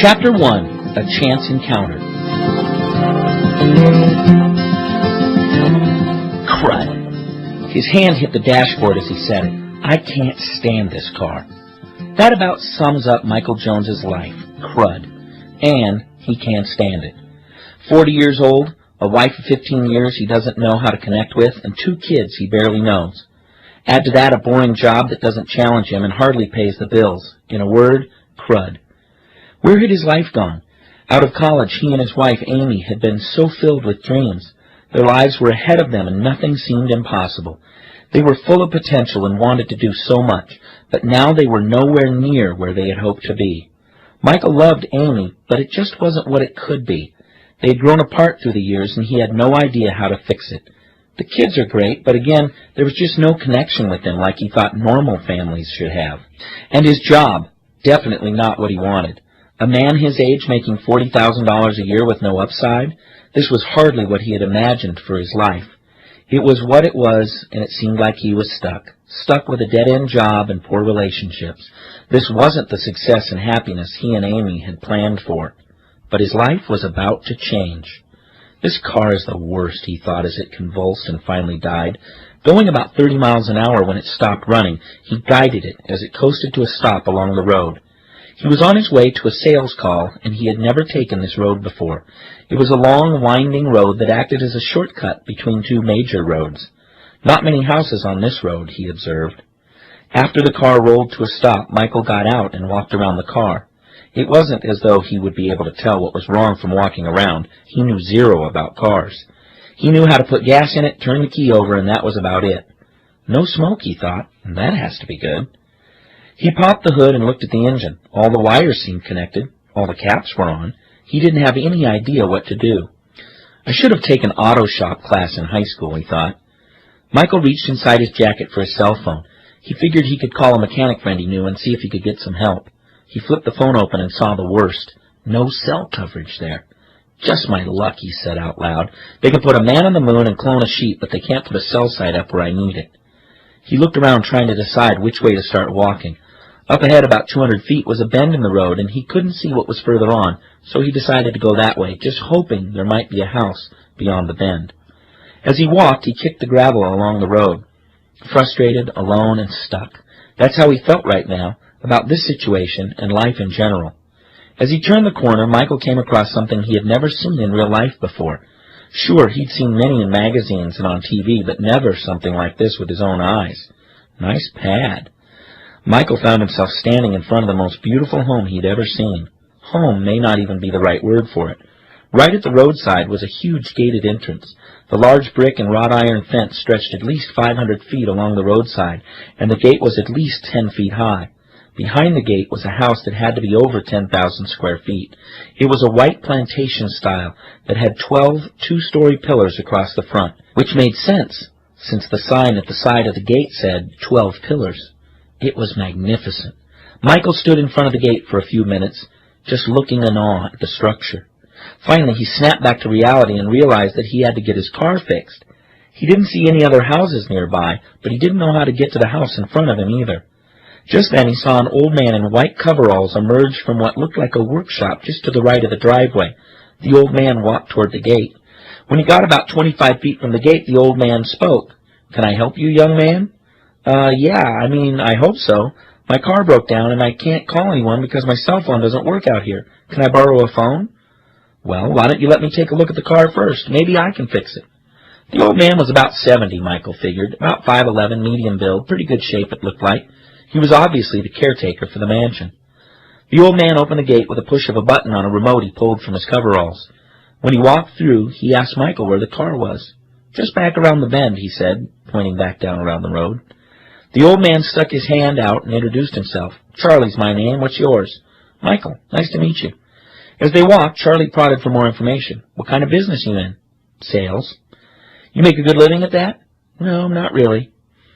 Chapter 1, A Chance Encounter. Crud. His hand hit the dashboard as he said it. I can't stand this car. That about sums up Michael Jones's life. Crud. And he can't stand it. 40 years old, a wife of 15 years he doesn't know how to connect with, and 2 kids he barely knows. Add to that a boring job that doesn't challenge him and hardly pays the bills. In a word, crud. Where had his life gone? Out of college, he and his wife, Amy, had been so filled with dreams. Their lives were ahead of them, and nothing seemed impossible. They were full of potential and wanted to do so much, but now they were nowhere near where they had hoped to be. Michael loved Amy, but it just wasn't what it could be. They had grown apart through the years, and he had no idea how to fix it. The kids are great, but again, there was just no connection with them like he thought normal families should have. And his job, definitely not what he wanted. A man his age making $40,000 a year with no upside? This was hardly what he had imagined for his life. It was what it was, and it seemed like he was stuck with a dead-end job and poor relationships. This wasn't the success and happiness he and Amy had planned for. But his life was about to change. This car is the worst, he thought as it convulsed and finally died. Going about 30 miles an hour when it stopped running, he guided it as it coasted to a stop along the road. He was on his way to a sales call, and he had never taken this road before. It was a long, winding road that acted as a shortcut between 2 major roads. Not many houses on this road, he observed. After the car rolled to a stop, Michael got out and walked around the car. It wasn't as though he would be able to tell what was wrong from walking around. He knew zero about cars. He knew how to put gas in it, turn the key over, and that was about it. No smoke, he thought, and that has to be good. He popped the hood and looked at the engine. All the wires seemed connected. All the caps were on. He didn't have any idea what to do. I should have taken auto shop class in high school, he thought. Michael reached inside his jacket for his cell phone. He figured he could call a mechanic friend he knew and see if he could get some help. He flipped the phone open and saw the worst. No cell coverage there. Just my luck, he said out loud. They can put a man on the moon and clone a sheep, but they can't put a cell site up where I need it. He looked around trying to decide which way to start walking. Up ahead about 200 feet was a bend in the road, and he couldn't see what was further on, so he decided to go that way, just hoping there might be a house beyond the bend. As he walked, he kicked the gravel along the road. Frustrated, alone, and stuck. That's how he felt right now, about this situation and life in general. As he turned the corner, Michael came across something he had never seen in real life before. Sure, he'd seen many in magazines and on TV, but never something like this with his own eyes. Nice pad. Michael found himself standing in front of the most beautiful home he'd ever seen. Home may not even be the right word for it. Right at the roadside was a huge gated entrance. The large brick and wrought iron fence stretched at least 500 feet along the roadside, and the gate was at least 10 feet high. Behind the gate was a house that had to be over 10,000 square feet. It was a white plantation style that had 12 two-story pillars across the front, which made sense, since the sign at the side of the gate said 12 pillars. It was magnificent. Michael stood in front of the gate for a few minutes, just looking in awe at the structure. Finally, he snapped back to reality and realized that he had to get his car fixed. He didn't see any other houses nearby, but he didn't know how to get to the house in front of him either. Just then he saw an old man in white coveralls emerge from what looked like a workshop just to the right of the driveway. The old man walked toward the gate. When he got about 25 feet from the gate, the old man spoke. "Can I help you, young man?" I hope so. My car broke down and I can't call anyone because my cell phone doesn't work out here. Can I borrow a phone?" "Well, why don't you let me take a look at the car first? Maybe I can fix it." The old man was about 70, Michael figured, about 5'11", medium build, pretty good shape it looked like. He was obviously the caretaker for the mansion. The old man opened the gate with a push of a button on a remote he pulled from his coveralls. When he walked through, he asked Michael where the car was. "Just back around the bend," he said, pointing back down around the road. The old man stuck his hand out and introduced himself. "Charlie's my name. What's yours?" "Michael. Nice to meet you." As they walked, Charlie prodded for more information. "What kind of business you in?" "Sales." "You make a good living at that?" "No, not really."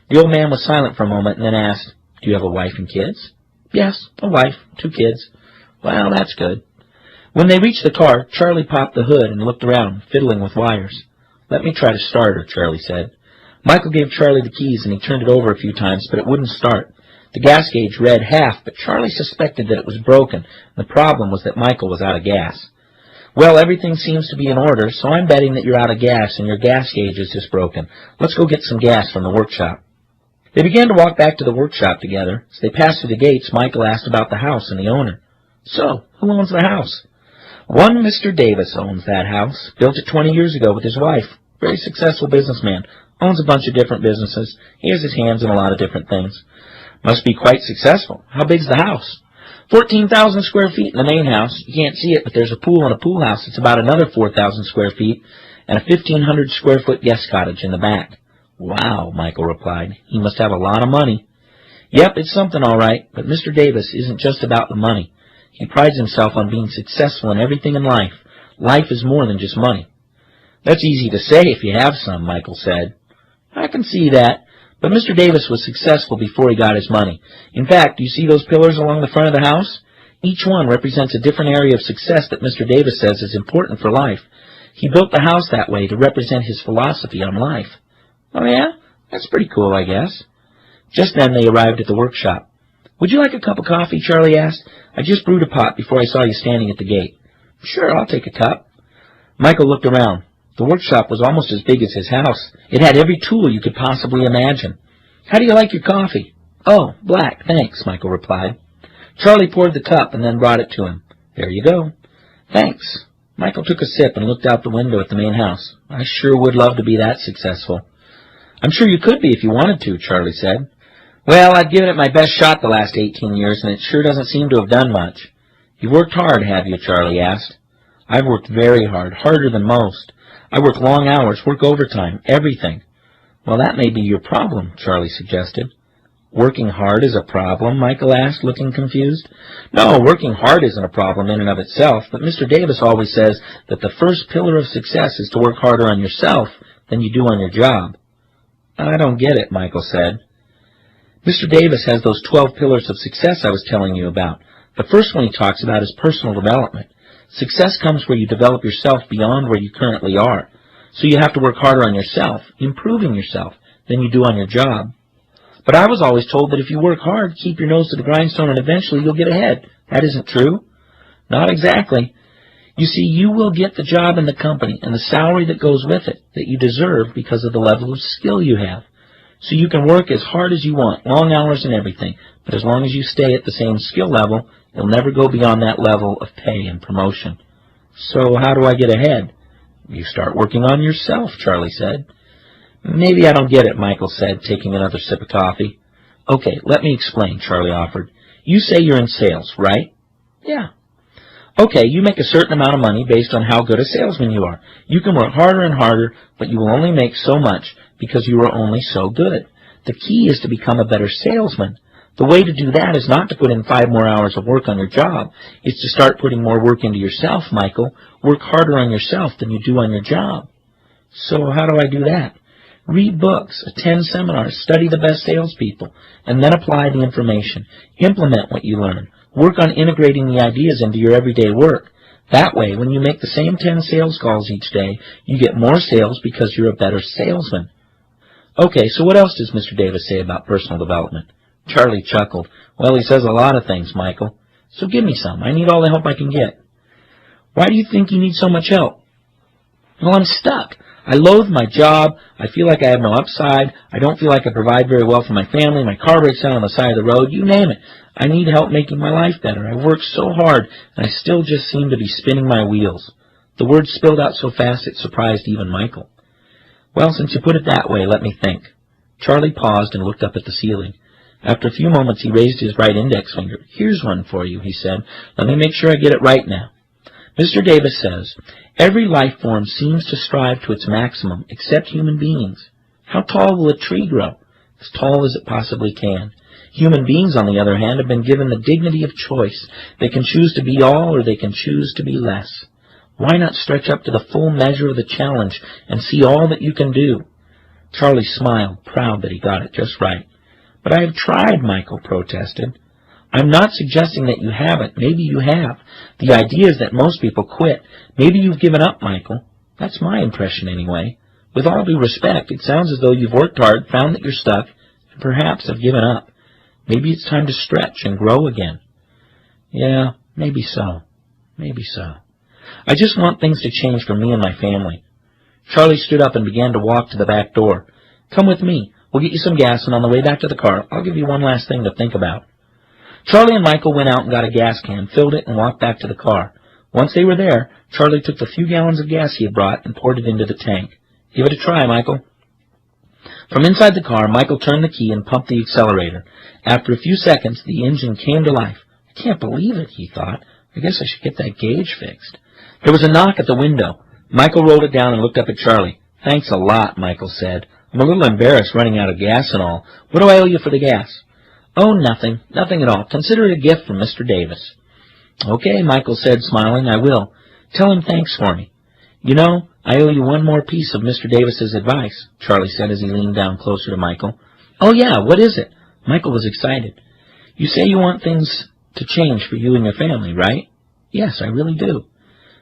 The old man was silent for a moment and then asked, "Do you have a wife and kids?" "Yes, a wife, 2 kids." "Well, that's good." When they reached the car, Charlie popped the hood and looked around, fiddling with wires. "Let me try to start her," Charlie said. Michael gave Charlie the keys and he turned it over a few times, but it wouldn't start. The gas gauge read half, but Charlie suspected that it was broken. The problem was that Michael was out of gas. "Well, everything seems to be in order, so I'm betting that you're out of gas and your gas gauge is just broken. Let's go get some gas from the workshop." They began to walk back to the workshop together. As they passed through the gates, Michael asked about the house and the owner. "So, who owns the house?" "One Mr. Davis owns that house. Built it 20 years ago with his wife. Very successful businessman. Owns a bunch of different businesses. He has his hands in a lot of different things." "Must be quite successful. How big's the house?" 14,000 square feet in the main house. You can't see it, but there's a pool in a pool house. It's about another 4,000 square feet, and a 1,500 square foot guest cottage in the back." "Wow," Michael replied. "He must have a lot of money." "Yep, it's something all right, but Mr. Davis isn't just about the money. He prides himself on being successful in everything in life. Life is more than just money." "That's easy to say if you have some," Michael said. "I can see that. But Mr. Davis was successful before he got his money. In fact, do you see those pillars along the front of the house? Each one represents a different area of success that Mr. Davis says is important for life. He built the house that way to represent his philosophy on life." "Oh, yeah? That's pretty cool, I guess." Just then they arrived at the workshop. "Would you like a cup of coffee?" Charlie asked. "I just brewed a pot before I saw you standing at the gate." "Sure, I'll take a cup." Michael looked around. The workshop was almost as big as his house. It had every tool you could possibly imagine. "How do you like your coffee?" "Oh, black, thanks," Michael replied. Charlie poured the cup and then brought it to him. "There you go." "Thanks." Michael took a sip and looked out the window at the main house. "I sure would love to be that successful." "I'm sure you could be if you wanted to," Charlie said. "Well, I've given it my best shot the last 18 years, and it sure doesn't seem to have done much." "You've worked hard, have you?" Charlie asked. "I've worked very hard, harder than most. I work long hours, work overtime, everything." "Well, that may be your problem," Charlie suggested. "Working hard is a problem?" Michael asked, looking confused. "No, working hard isn't a problem in and of itself, but Mr. Davis always says that the first pillar of success is to work harder on yourself than you do on your job." "I don't get it," Michael said. "Mr. Davis has those 12 pillars of success I was telling you about. The first one he talks about is personal development. Success comes where you develop yourself beyond where you currently are. So you have to work harder on yourself, improving yourself, than you do on your job." "But I was always told that if you work hard, keep your nose to the grindstone, and eventually you'll get ahead. That isn't true?" "Not exactly. You see, you will get the job in the company and the salary that goes with it that you deserve because of the level of skill you have. So you can work as hard as you want, long hours and everything, but as long as you stay at the same skill level, you'll never go beyond that level of pay and promotion." "So how do I get ahead?" "You start working on yourself," Charlie said. "Maybe I don't get it," Michael said, taking another sip of coffee. "Okay, let me explain," Charlie offered. "You say you're in sales, right?" "Yeah." "Okay, you make a certain amount of money based on how good a salesman you are. You can work harder and harder, but you will only make so much because you are only so good. The key is to become a better salesman. The way to do that is not to put in 5 more hours of work on your job. It's to start putting more work into yourself, Michael. Work harder on yourself than you do on your job." "So how do I do that?" "Read books, attend seminars, study the best salespeople, and then apply the information. Implement what you learn. Work on integrating the ideas into your everyday work. That way, when you make the same 10 sales calls each day, you get more sales because you're a better salesman." "Okay, so what else does Mr. Davis say about personal development?" Charlie chuckled. "Well, he says a lot of things, Michael. So give me some. I need all the help I can get." "Why do you think you need so much help?" "Well, I'm stuck. I loathe my job. I feel like I have no upside. I don't feel like I provide very well for my family. My car breaks down on the side of the road. You name it. I need help making my life better. I work so hard, and I still just seem to be spinning my wheels." The words spilled out so fast it surprised even Michael. "Well, since you put it that way, let me think." Charlie paused and looked up at the ceiling. After a few moments, he raised his right index finger. "Here's one for you," he said. "Let me make sure I get it right now. Mr. Davis says, every life form seems to strive to its maximum, except human beings. How tall will a tree grow? As tall as it possibly can. Human beings, on the other hand, have been given the dignity of choice. They can choose to be all or they can choose to be less. Why not stretch up to the full measure of the challenge and see all that you can do?" Charlie smiled, proud that he got it just right. "But I have tried," Michael protested. "I'm not suggesting that you haven't. Maybe you have. The idea is that most people quit. Maybe you've given up, Michael. That's my impression anyway. With all due respect, it sounds as though you've worked hard, found that you're stuck, and perhaps have given up. Maybe it's time to stretch and grow again. Yeah, maybe so. Maybe so. I just want things to change for me and my family. Charlie stood up and began to walk to the back door. Come with me. We'll get you some gas, and on the way back to the car, I'll give you one last thing to think about. Charlie and Michael went out and got a gas can, filled it, and walked back to the car. Once they were there, Charlie took the few gallons of gas he had brought and poured it into the tank. Give it a try, Michael. From inside the car, Michael turned the key and pumped the accelerator. After a few seconds, the engine came to life. I can't believe it, he thought. I guess I should get that gauge fixed. There was a knock at the window. Michael rolled it down and looked up at Charlie. Thanks a lot, Michael said. I'm a little embarrassed running out of gas and all. What do I owe you for the gas? Oh, nothing. Nothing at all. Consider it a gift from Mr. Davis. Okay, Michael said, smiling. I will. Tell him thanks for me. You know, I owe you one more piece of Mr. Davis's advice, Charlie said as he leaned down closer to Michael. Oh, yeah, what is it? Michael was excited. You say you want things to change for you and your family, right? Yes, I really do.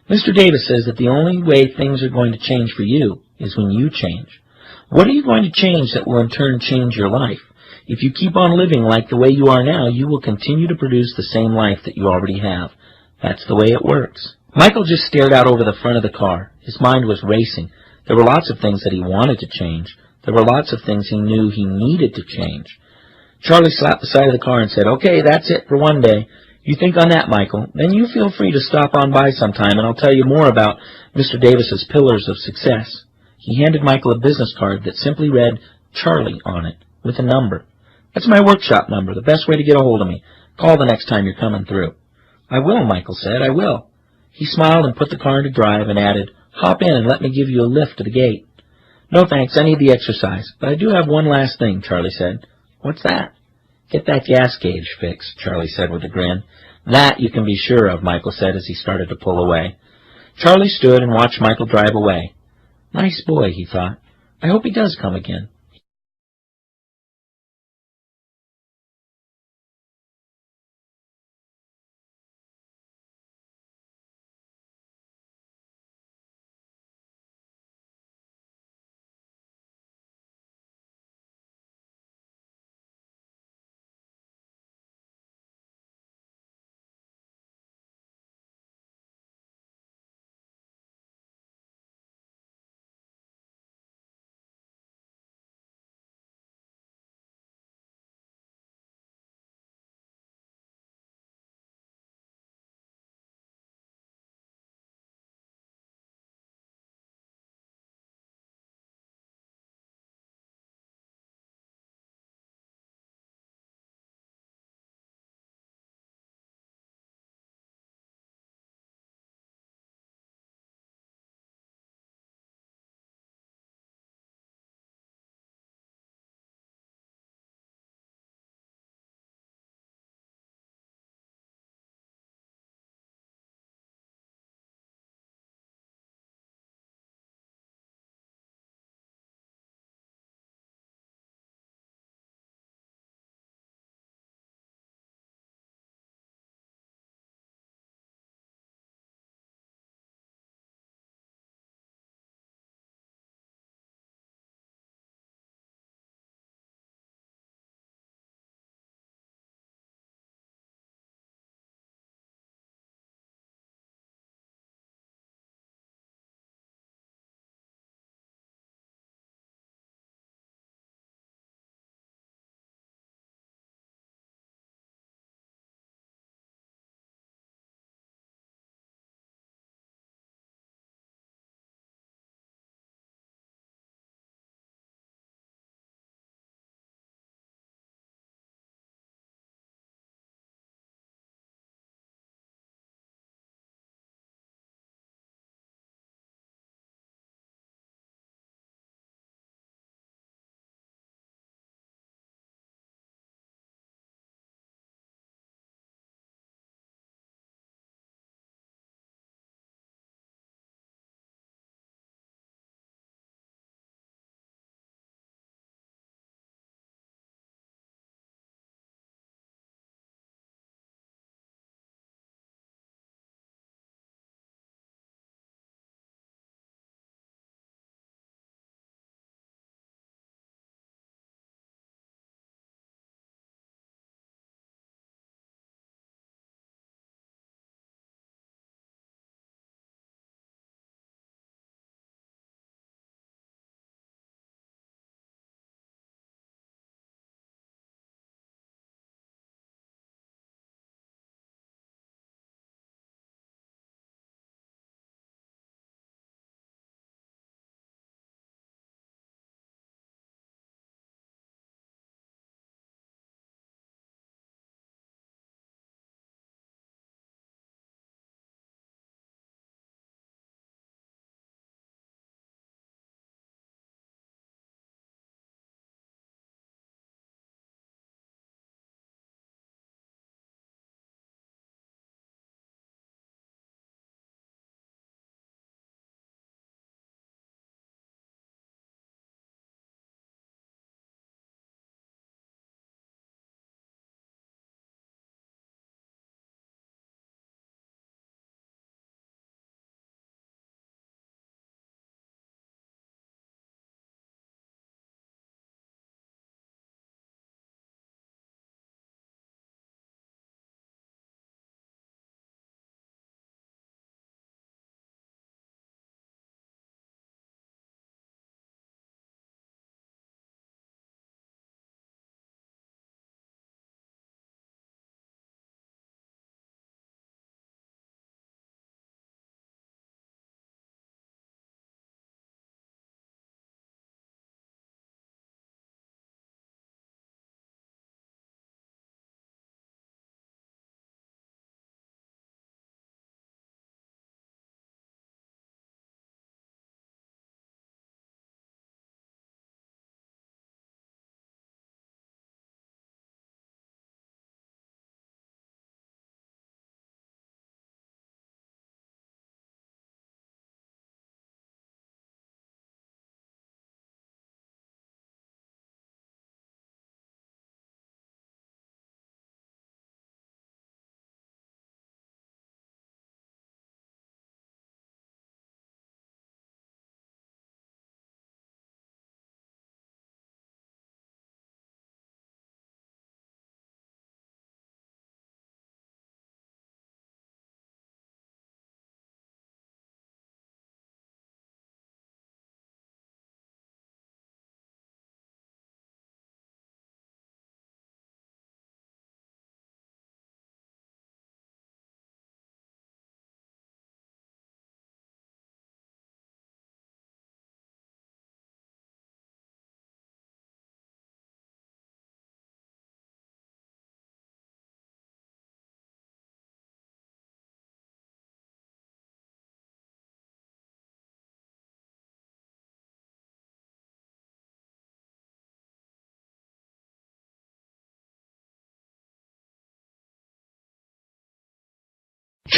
Mr. Davis says that the only way things are going to change for you is when you change. What are you going to change that will in turn change your life? If you keep on living like the way you are now, you will continue to produce the same life that you already have. That's the way it works. Michael just stared out over the front of the car. His mind was racing. There were lots of things that he wanted to change. There were lots of things he knew he needed to change. Charlie slapped the side of the car and said, Okay, that's it for one day. You think on that, Michael. Then you feel free to stop on by sometime, and I'll tell you more about Mr. Davis's Pillars of Success. He handed Michael a business card that simply read Charlie on it, with a number. That's my workshop number, the best way to get a hold of me. Call the next time you're coming through. I will, Michael said, I will. He smiled and put the car into drive and added, Hop in and let me give you a lift to the gate. No thanks, I need the exercise. But I do have one last thing, Charlie said. What's that? Get that gas gauge fixed, Charlie said with a grin. That you can be sure of, Michael said as he started to pull away. Charlie stood and watched Michael drive away. Nice boy, he thought. I hope he does come again.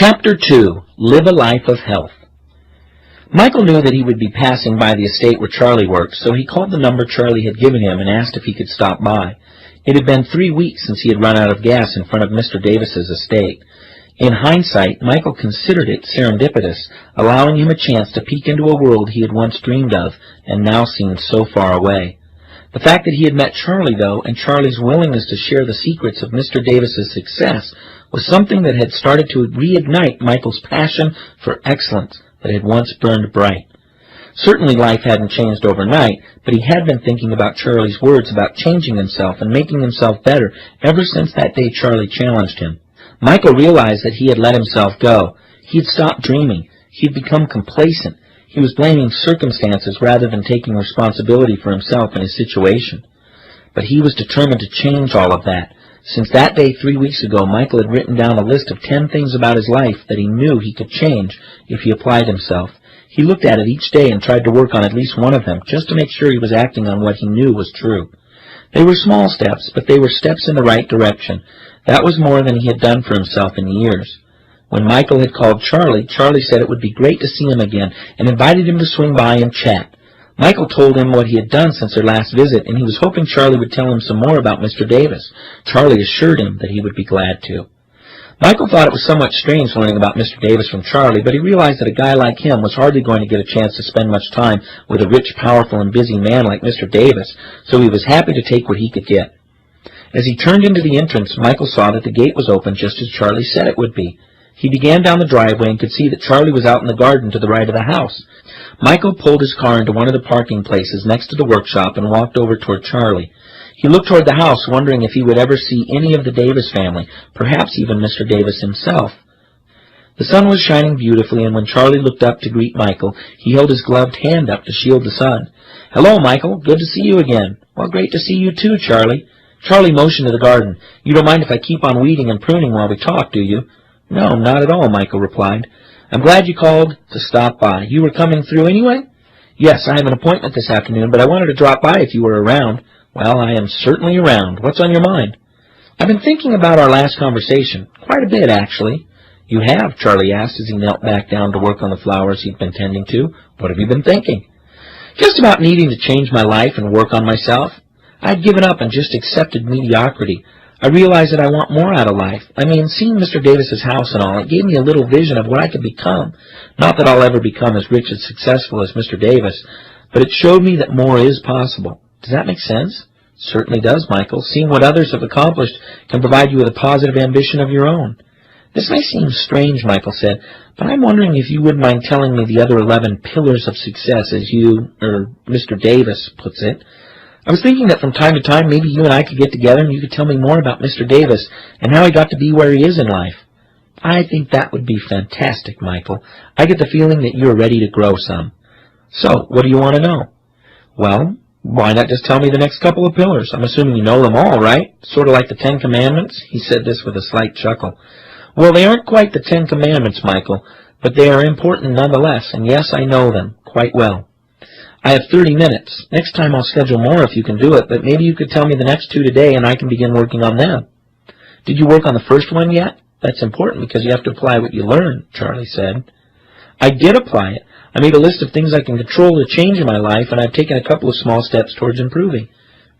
Chapter 2. Live a Life of Health. Michael knew that he would be passing by the estate where Charlie worked, so he called the number Charlie had given him and asked if he could stop by. It had been 3 weeks since he had run out of gas in front of Mr. Davis's estate. In hindsight, Michael considered it serendipitous, allowing him a chance to peek into a world he had once dreamed of and now seemed so far away. The fact that he had met Charlie, though, and Charlie's willingness to share the secrets of Mr. Davis's success was something that had started to reignite Michael's passion for excellence that had once burned bright. Certainly life hadn't changed overnight, but he had been thinking about Charlie's words about changing himself and making himself better ever since that day Charlie challenged him. Michael realized that he had let himself go. He had stopped dreaming. He had become complacent. He was blaming circumstances rather than taking responsibility for himself and his situation. But he was determined to change all of that. Since that day 3 weeks ago, Michael had written down a list of 10 things about his life that he knew he could change if he applied himself. He looked at it each day and tried to work on at least one of them, just to make sure he was acting on what he knew was true. They were small steps, but they were steps in the right direction. That was more than he had done for himself in years. When Michael had called Charlie, Charlie said it would be great to see him again and invited him to swing by and chat. Michael told him what he had done since their last visit, and he was hoping Charlie would tell him some more about Mr. Davis. Charlie assured him that he would be glad to. Michael thought it was somewhat strange learning about Mr. Davis from Charlie, but he realized that a guy like him was hardly going to get a chance to spend much time with a rich, powerful, and busy man like Mr. Davis, so he was happy to take what he could get. As he turned into the entrance, Michael saw that the gate was open just as Charlie said it would be. He began down the driveway and could see that Charlie was out in the garden to the right of the house. Michael pulled his car into one of the parking places next to the workshop and walked over toward Charlie. He looked toward the house, wondering if he would ever see any of the Davis family, perhaps even Mr. Davis himself. The sun was shining beautifully, and when Charlie looked up to greet Michael, he held his gloved hand up to shield the sun. "Hello, Michael. Good to see you again." "Well, great to see you too, Charlie." Charlie motioned to the garden. "You don't mind if I keep on weeding and pruning while we talk, do you?" "No, not at all," Michael replied. "I'm glad you called to stop by. You were coming through anyway?" "Yes, I have an appointment this afternoon, but I wanted to drop by if you were around." "Well, I am certainly around. What's on your mind?" "I've been thinking about our last conversation. Quite a bit, actually." "You have?" Charlie asked as he knelt back down to work on the flowers he'd been tending to. "What have you been thinking?" "Just about needing to change my life and work on myself. I'd given up and just accepted mediocrity. I realized that I want more out of life. I mean, seeing Mr. Davis's house and all, it gave me a little vision of what I could become. Not that I'll ever become as rich and successful as Mr. Davis, but it showed me that more is possible. Does that make sense?" "Certainly does, Michael. Seeing what others have accomplished can provide you with a positive ambition of your own." "This may seem strange," Michael said, "but I'm wondering if you wouldn't mind telling me the other 11 pillars of success, as Mr. Davis puts it. I was thinking that from time to time maybe you and I could get together and you could tell me more about Mr. Davis and how he got to be where he is in life." "I think that would be fantastic, Michael. I get the feeling that you're ready to grow some." "So, what do you want to know?" "Well, why not just tell me the next couple of pillars? I'm assuming you know them all, right? Sort of like the 10 Commandments?" He said this with a slight chuckle. "Well, they aren't quite the 10 Commandments, Michael, but they are important nonetheless, and yes, I know them quite well." "I have 30 minutes. Next time I'll schedule more if you can do it, but maybe you could tell me the next 2 today and I can begin working on them." "Did you work on the first one yet?" "That's important because you have to apply what you learn," Charlie said. "I did apply it. I made a list of things I can control to change in my life, and I've taken a couple of small steps towards improving."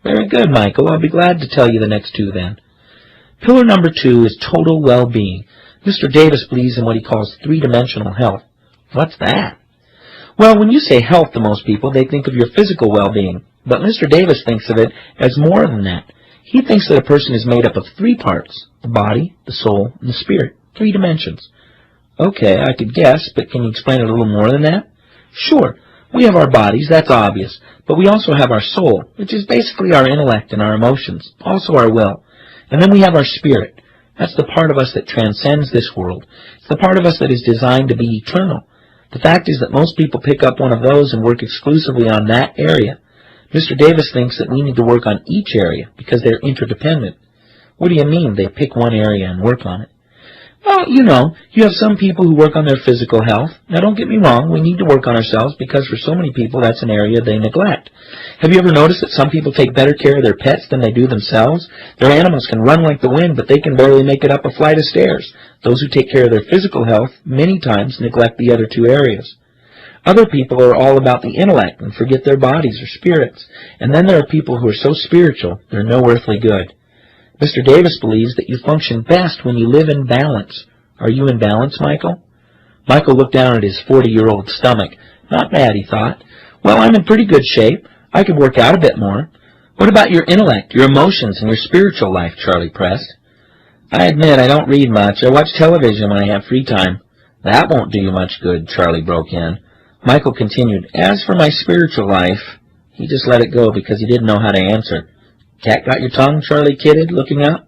"Very good, Michael. I'll be glad to tell you the next 2 then." Pillar number 2 is total well-being. Mr. Davis believes in what he calls 3-dimensional health. What's that? Well, when you say health to most people, they think of your physical well-being, but Mr. Davis thinks of it as more than that. He thinks that a person is made up of 3 parts, the body, the soul, and the spirit, 3 dimensions. Okay, I could guess, but can you explain it a little more than that? Sure. We have our bodies, that's obvious, but we also have our soul, which is basically our intellect and our emotions, also our will. And then we have our spirit. That's the part of us that transcends this world. It's the part of us that is designed to be eternal. The fact is that most people pick up one of those and work exclusively on that area. Mr. Davis thinks that we need to work on each area because they're interdependent. What do you mean they pick one area and work on it? Well, you have some people who work on their physical health. Now, don't get me wrong, we need to work on ourselves because for so many people that's an area they neglect. Have you ever noticed that some people take better care of their pets than they do themselves? Their animals can run like the wind, but they can barely make it up a flight of stairs. Those who take care of their physical health many times neglect the other two areas. Other people are all about the intellect and forget their bodies or spirits. And then there are people who are so spiritual, they're no earthly good. Mr. Davis believes that you function best when you live in balance. Are you in balance, Michael? Michael looked down at his 40-year-old stomach. Not bad, he thought. Well, I'm in pretty good shape. I could work out a bit more. What about your intellect, your emotions, and your spiritual life, Charlie pressed. I admit I don't read much. I watch television when I have free time. That won't do you much good, Charlie broke in. Michael continued, As for my spiritual life, he just let it go because he didn't know how to answer. Cat got your tongue? Charlie kidded, looking up.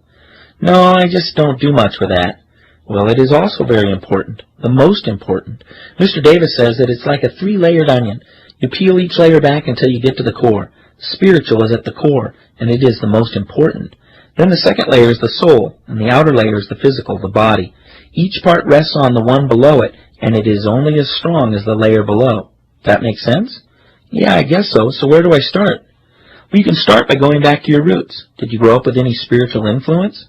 No, I just don't do much with that. Well, it is also very important, the most important. Mr. Davis says that it's like a 3-layered onion. You peel each layer back until you get to the core. Spiritual is at the core, and it is the most important. Then the second layer is the soul, and the outer layer is the physical, the body. Each part rests on the one below it, and it is only as strong as the layer below. That make sense? Yeah, I guess so. So where do I start? Well, you can start by going back to your roots. Did you grow up with any spiritual influence?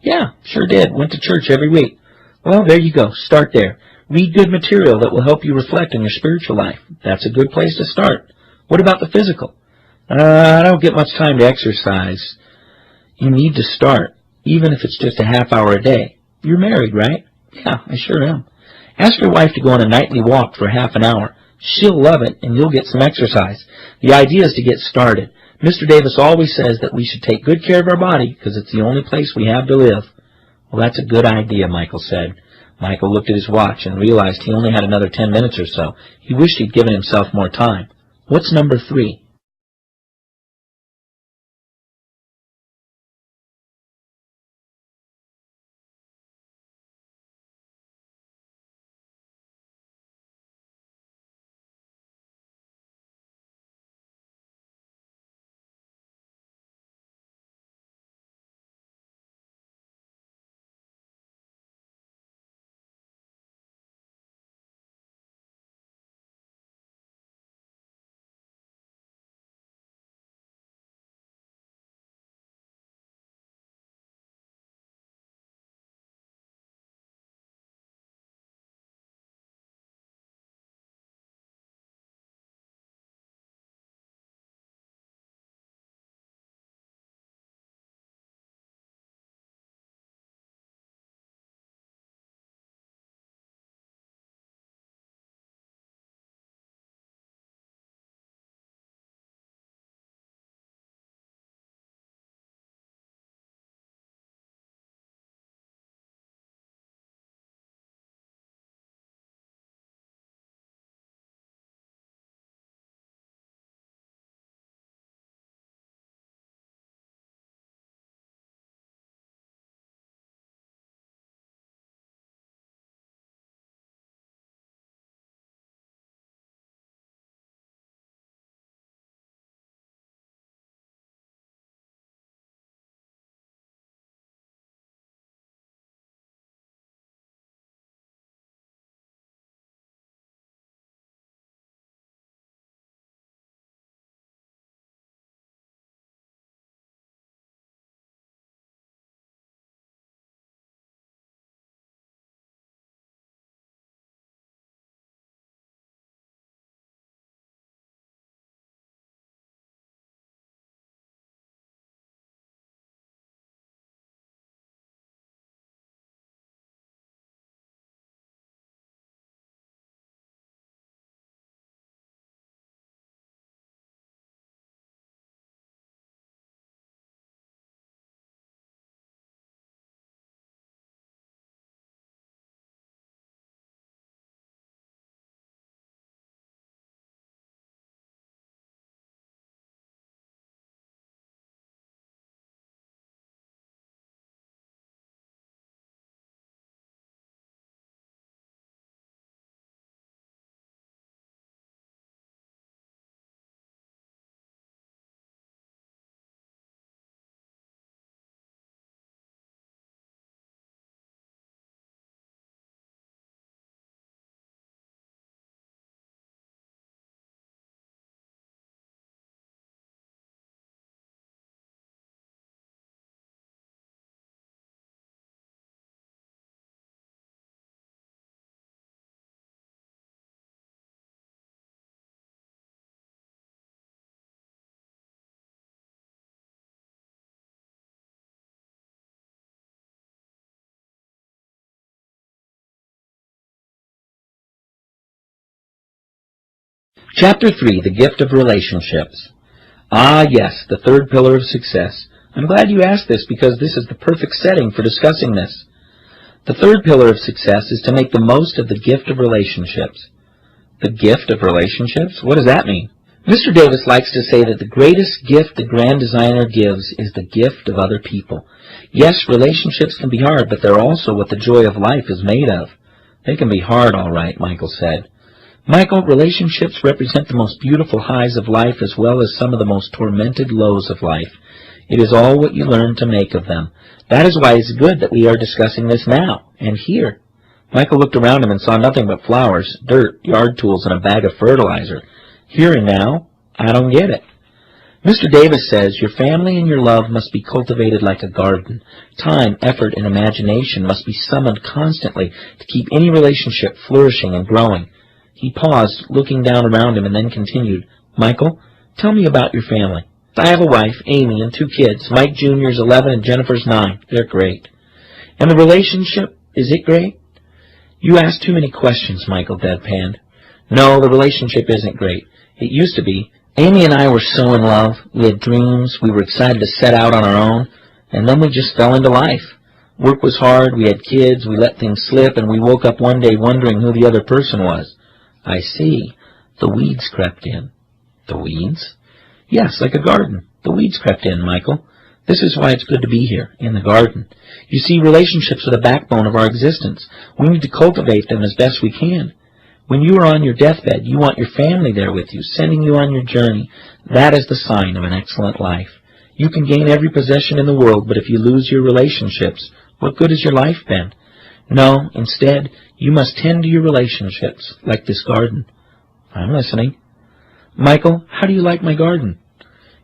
Yeah, sure did. Went to church every week. Well, there you go. Start there. Read good material that will help you reflect on your spiritual life. That's a good place to start. What about the physical? I don't get much time to exercise. You need to start, even if it's just a half hour a day. You're married, right? Yeah, I sure am. Ask your wife to go on a nightly walk for half an hour. She'll love it, and you'll get some exercise. The idea is to get started. Mr. Davis always says that we should take good care of our body because it's the only place we have to live. Well, that's a good idea, Michael said. Michael looked at his watch and realized he only had another 10 minutes or so. He wished he'd given himself more time. What's number 3? Chapter 3, The Gift of Relationships. Ah, yes, the third pillar of success. I'm glad you asked this because this is the perfect setting for discussing this. The third pillar of success is to make the most of the gift of relationships. The gift of relationships? What does that mean? Mr. Davis likes to say that the greatest gift the grand designer gives is the gift of other people. Yes, relationships can be hard, but they're also what the joy of life is made of. They can be hard, all right, Michael said. Michael, relationships represent the most beautiful highs of life as well as some of the most tormented lows of life. It is all what you learn to make of them. That is why it's good that we are discussing this now, and here. Michael looked around him and saw nothing but flowers, dirt, yard tools, and a bag of fertilizer. Here and now? I don't get it. Mr. Davis says your family and your love must be cultivated like a garden. Time, effort, and imagination must be summoned constantly to keep any relationship flourishing and growing. He paused, looking down around him, and then continued, Michael, tell me about your family. I have a wife, Amy, and 2 kids. Mike Jr. is 11 and Jennifer's 9. They're great. And the relationship, is it great? You ask too many questions, Michael deadpanned. No, the relationship isn't great. It used to be. Amy and I were so in love. We had dreams. We were excited to set out on our own. And then we just fell into life. Work was hard. We had kids. We let things slip. And we woke up one day wondering who the other person was. I see. The weeds crept in. The weeds? Yes, like a garden. The weeds crept in, Michael. This is why it's good to be here, in the garden. You see, relationships are the backbone of our existence. We need to cultivate them as best we can. When you are on your deathbed, you want your family there with you, sending you on your journey. That is the sign of an excellent life. You can gain every possession in the world, but if you lose your relationships, what good has your life been? No, instead, you must tend to your relationships, like this garden. I'm listening. Michael, how do you like my garden?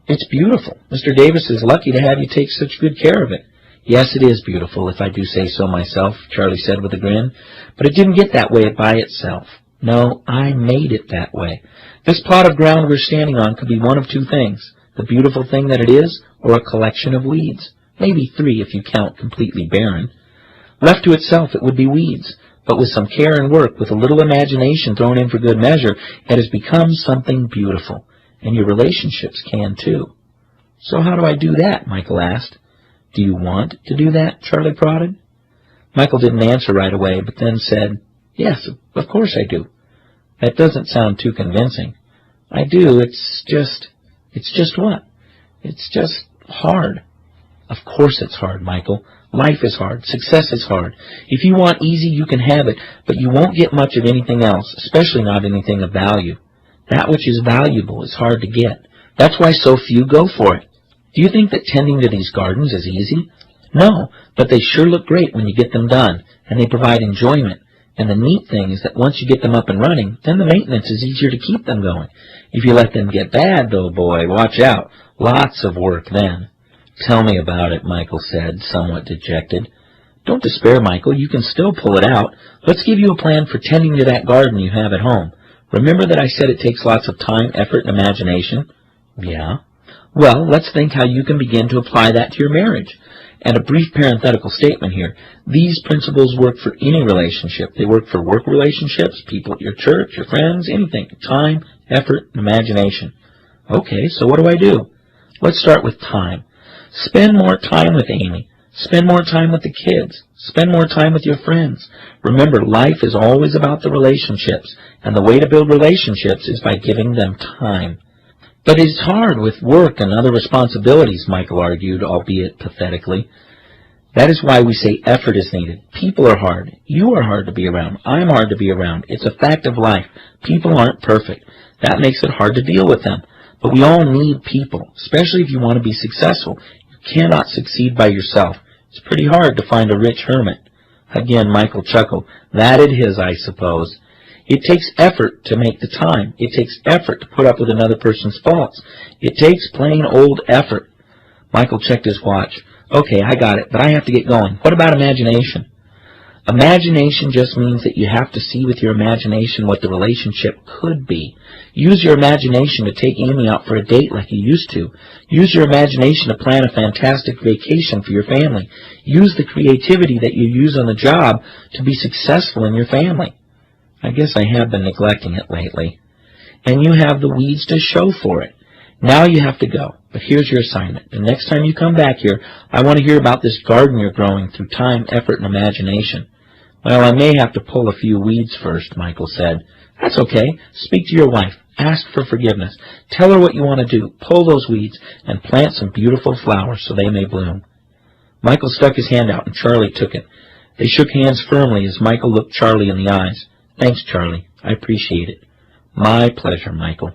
It's beautiful. Mr. Davis is lucky to have you take such good care of it. Yes, it is beautiful, if I do say so myself, Charlie said with a grin. But it didn't get that way by itself. No, I made it that way. This plot of ground we're standing on could be one of 2 things, the beautiful thing that it is, or a collection of weeds. Maybe 3 if you count completely barren. Left to itself, it would be weeds. But with some care and work, with a little imagination thrown in for good measure, it has become something beautiful. And your relationships can, too. So how do I do that? Michael asked. Do you want to do that? Charlie prodded. Michael didn't answer right away, but then said, Yes, of course I do. That doesn't sound too convincing. I do. It's just what? It's just hard. Of course it's hard, Michael. Life is hard. Success is hard. If you want easy, you can have it, but you won't get much of anything else, especially not anything of value. That which is valuable is hard to get. That's why so few go for it. Do you think that tending to these gardens is easy? No, but they sure look great when you get them done, and they provide enjoyment. And the neat thing is that once you get them up and running, then the maintenance is easier to keep them going. If you let them get bad, though, boy, watch out. Lots of work then. Tell me about it, Michael said, somewhat dejected. Don't despair, Michael. You can still pull it out. Let's give you a plan for tending to that garden you have at home. Remember that I said it takes lots of time, effort, and imagination? Yeah. Well, let's think how you can begin to apply that to your marriage. And a brief parenthetical statement here. These principles work for any relationship. They work for work relationships, people at your church, your friends, anything. Time, effort, and imagination. Okay, so what do I do? Let's start with time. Spend more time with Amy. Spend more time with the kids. Spend more time with your friends. Remember, life is always about the relationships, and the way to build relationships is by giving them time. But it's hard with work and other responsibilities, Michael argued, albeit pathetically. That is why we say effort is needed. People are hard. You are hard to be around. I'm hard to be around. It's a fact of life. People aren't perfect. That makes it hard to deal with them. But we all need people, especially if you want to be successful. You cannot succeed by yourself. It's pretty hard to find a rich hermit. Again, Michael chuckled. That it is, I suppose. It takes effort to make the time. It takes effort to put up with another person's faults. It takes plain old effort. Michael checked his watch. Okay, I got it, but I have to get going. What about imagination? Imagination just means that you have to see with your imagination what the relationship could be. Use your imagination to take Amy out for a date like you used to. Use your imagination to plan a fantastic vacation for your family. Use the creativity that you use on the job to be successful in your family. I guess I have been neglecting it lately. and you have the weeds to show for it. Now you have to go, but here's your assignment. The next time you come back here, I want to hear about this garden you're growing through time, effort, and imagination." "Well, I may have to pull a few weeds first," Michael said. "That's okay. Speak to your wife. Ask for forgiveness. Tell her what you want to do. Pull those weeds and plant some beautiful flowers so they may bloom." Michael stuck his hand out, and Charlie took it. They shook hands firmly as Michael looked Charlie in the eyes. "Thanks, Charlie. I appreciate it." "My pleasure, Michael."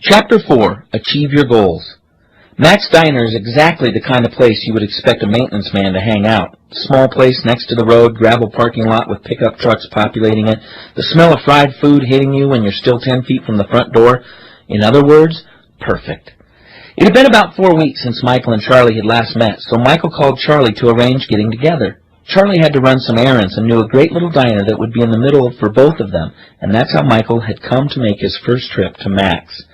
Chapter 4. Achieve Your Goals. Max Diner is exactly the kind of place you would expect a maintenance man to hang out. Small place next to the road, gravel parking lot with pickup trucks populating it, the smell of fried food hitting you when you're still 10 feet from the front door. In other words, perfect. It had been about 4 weeks since Michael and Charlie had last met, so Michael called Charlie to arrange getting together. Charlie had to run some errands and knew a great little diner that would be in the middle for both of them, and that's how Michael had come to make his first trip to Max.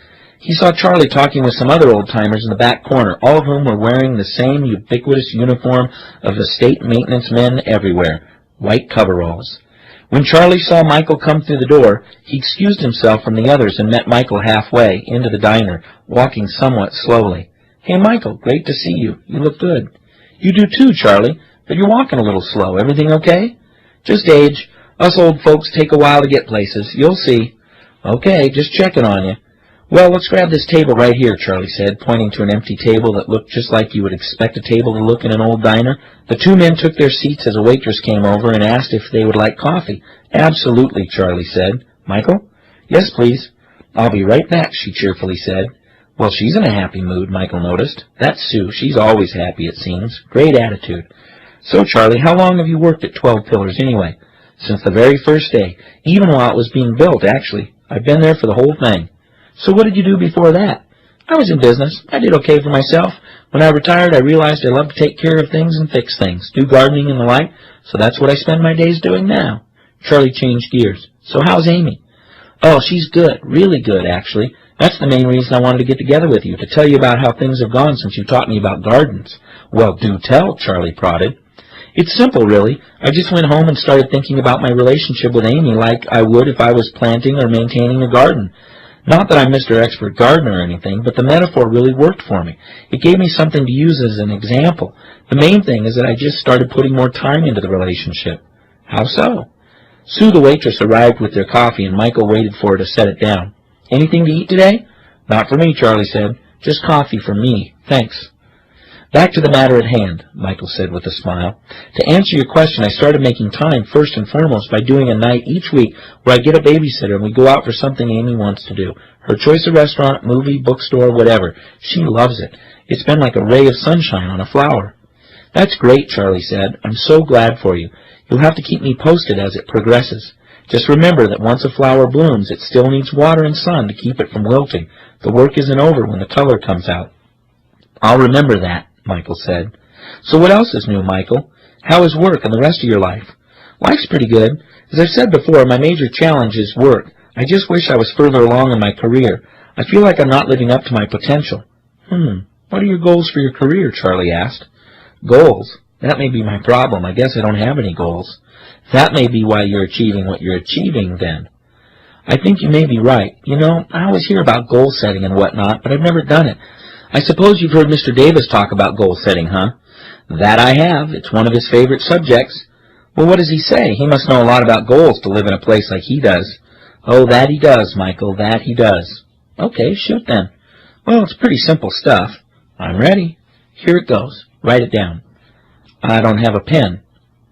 He saw Charlie talking with some other old-timers in the back corner, all of whom were wearing the same ubiquitous uniform of estate maintenance men everywhere, white coveralls. When Charlie saw Michael come through the door, he excused himself from the others and met Michael halfway into the diner, walking somewhat slowly. "Hey, Michael, great to see you. You look good." "You do too, Charlie, but you're walking a little slow. Everything okay?" "Just age. Us old folks take a while to get places. You'll see." "Okay, just checking on you." "Well, let's grab this table right here," Charlie said, pointing to an empty table that looked just like you would expect a table to look in an old diner. The two men took their seats as a waitress came over and asked if they would like coffee. "Absolutely," Charlie said. "Michael?" "Yes, please." "I'll be right back," she cheerfully said. "Well, she's in a happy mood," Michael noticed. "That's Sue. She's always happy, it seems. Great attitude." "So, Charlie, how long have you worked at 12 Pillars anyway?" "Since the very first day. Even while it was being built, actually. I've been there for the whole thing." "So what did you do before that?" "I was in business. I did okay for myself. When I retired, I realized I loved to take care of things and fix things, do gardening and the like, so that's what I spend my days doing now." Charlie changed gears. "So how's Amy?" Oh, she's good, really good, actually. That's the main reason I wanted to get together with you, to tell you about how things have gone since you taught me about gardens. Well, do tell, Charlie prodded. It's simple, really. I just went home and started thinking about my relationship with Amy like I would if I was planting or maintaining a garden. Not that I'm Mr. Expert Gardener or anything, but the metaphor really worked for me. It gave me something to use as an example. The main thing is that I just started putting more time into the relationship. How so? Sue, the waitress, arrived with their coffee, and Michael waited for her to set it down. Anything to eat today? Not for me, Charlie said. Just coffee for me. Thanks. Back to the matter at hand, Michael said with a smile. To answer your question, I started making time first and foremost by doing a night each week where I get a babysitter and we go out for something Amy wants to do. Her choice of restaurant, movie, bookstore, whatever. She loves it. It's been like a ray of sunshine on a flower. That's great, Charlie said. I'm so glad for you. You'll have to keep me posted as it progresses. Just remember that once a flower blooms, it still needs water and sun to keep it from wilting. The work isn't over when the color comes out. I'll remember that, Michael said. So what else is new, Michael? How is work and the rest of your life? Life's pretty good. As I've said before, my major challenge is work. I just wish I was further along in my career. I feel like I'm not living up to my potential. What are your goals for your career? Charlie asked. Goals? That may be my problem. I guess I don't have any goals. That may be why you're achieving what you're achieving, then. I think you may be right. You know, I always hear about goal setting and whatnot, but I've never done it. I suppose you've heard Mr. Davis talk about goal setting, huh? That I have. It's one of his favorite subjects. Well, what does he say? He must know a lot about goals to live in a place like he does. Oh, that he does, Michael, that he does. Okay, shoot then. Well, it's pretty simple stuff. I'm ready. Here it goes. Write it down. I don't have a pen.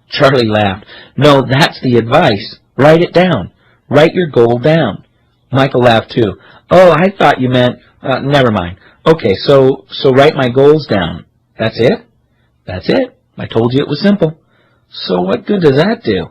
Charlie laughed. No, that's the advice. Write it down. Write your goal down. Michael laughed too. Oh, I thought you meant... never mind. Okay, so write my goals down. That's it? That's it. I told you it was simple. So what good does that do?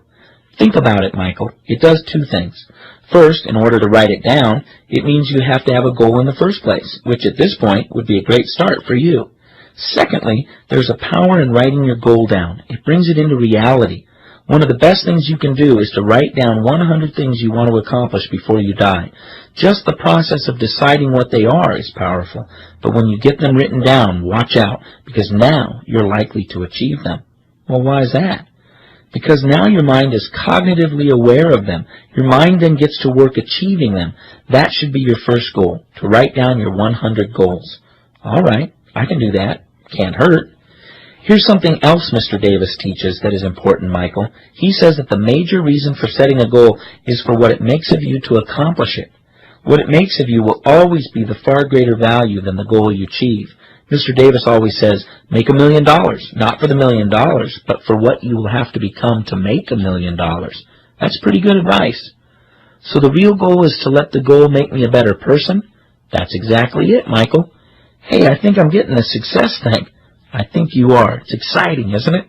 Think about it, Michael. It does two things. First, in order to write it down, it means you have to have a goal in the first place, which at this point would be a great start for you. Secondly, there's a power in writing your goal down. It brings it into reality. One of the best things you can do is to write down 100 things you want to accomplish before you die. Just the process of deciding what they are is powerful, but when you get them written down, watch out, because now you're likely to achieve them. Well, why is that? Because now your mind is cognitively aware of them. Your mind then gets to work achieving them. That should be your first goal, to write down your 100 goals. All right, I can do that. Can't hurt. Here's something else Mr. Davis teaches that is important, Michael. He says that the major reason for setting a goal is for what it makes of you to accomplish it. What it makes of you will always be the far greater value than the goal you achieve. Mr. Davis always says, make $1 million, not for the $1 million, but for what you will have to become to make $1 million. That's pretty good advice. So the real goal is to let the goal make me a better person? That's exactly it, Michael. Hey, I think I'm getting the success thing. I think you are. It's exciting, isn't it?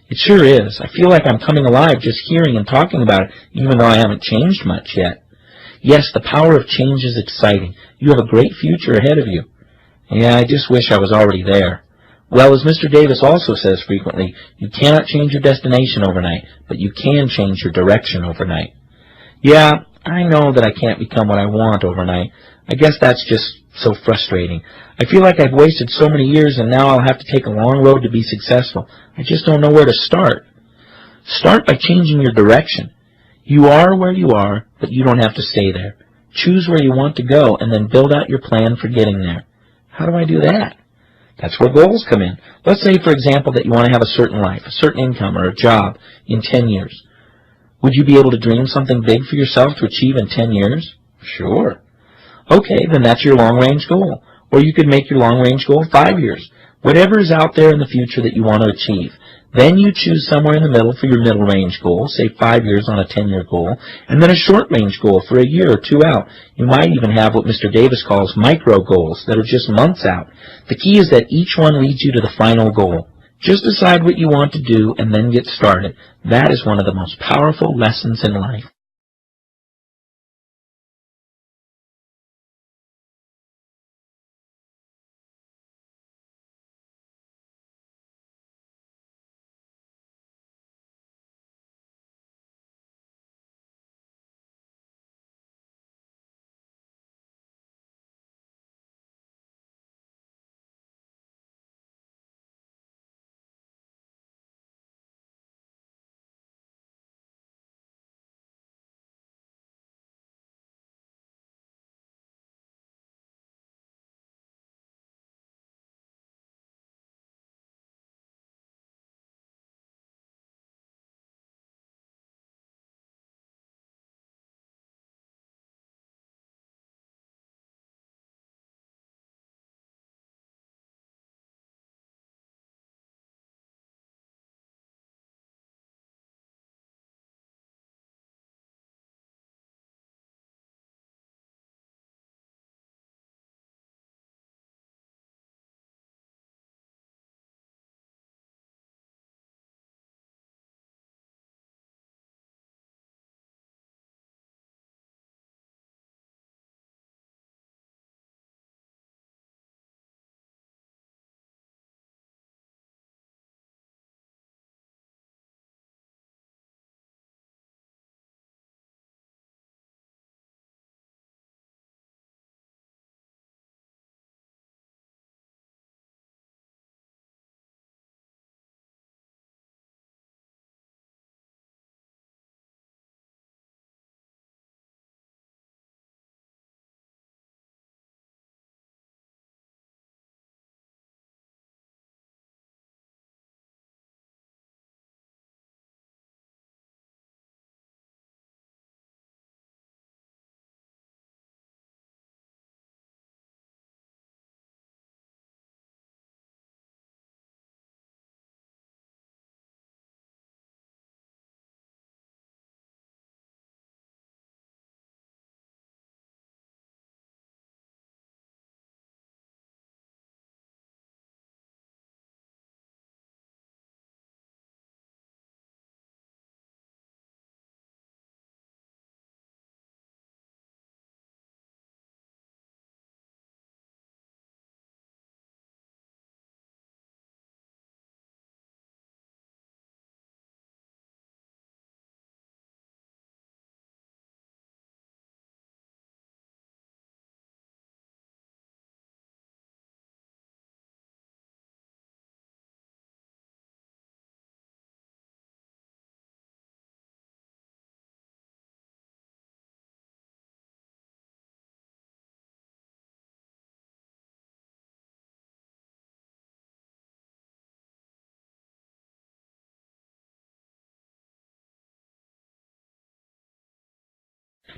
It sure is. I feel like I'm coming alive just hearing and talking about it, even though I haven't changed much yet. Yes, the power of change is exciting. You have a great future ahead of you. Yeah, I just wish I was already there. Well, as Mr. Davis also says frequently, you cannot change your destination overnight, but you can change your direction overnight. Yeah, I know that I can't become what I want overnight. I guess that's just so frustrating. I feel like I've wasted so many years and now I'll have to take a long road to be successful. I just don't know where to start. Start by changing your direction. You are where you are, but you don't have to stay there. Choose where you want to go and then build out your plan for getting there. How do I do that? That's where goals come in. Let's say, for example, that you want to have a certain life, a certain income, or a job in 10 years. Would you be able to dream something big for yourself to achieve in 10 years? Sure. Okay, then that's your long-range goal. Or you could make your long-range goal 5 years. Whatever is out there in the future that you want to achieve. Then you choose somewhere in the middle for your middle-range goal, say 5 years on a 10-year goal, and then a short-range goal for a year or two out. You might even have what Mr. Davis calls micro goals that are just months out. The key is that each one leads you to the final goal. Just decide what you want to do and then get started. That is one of the most powerful lessons in life.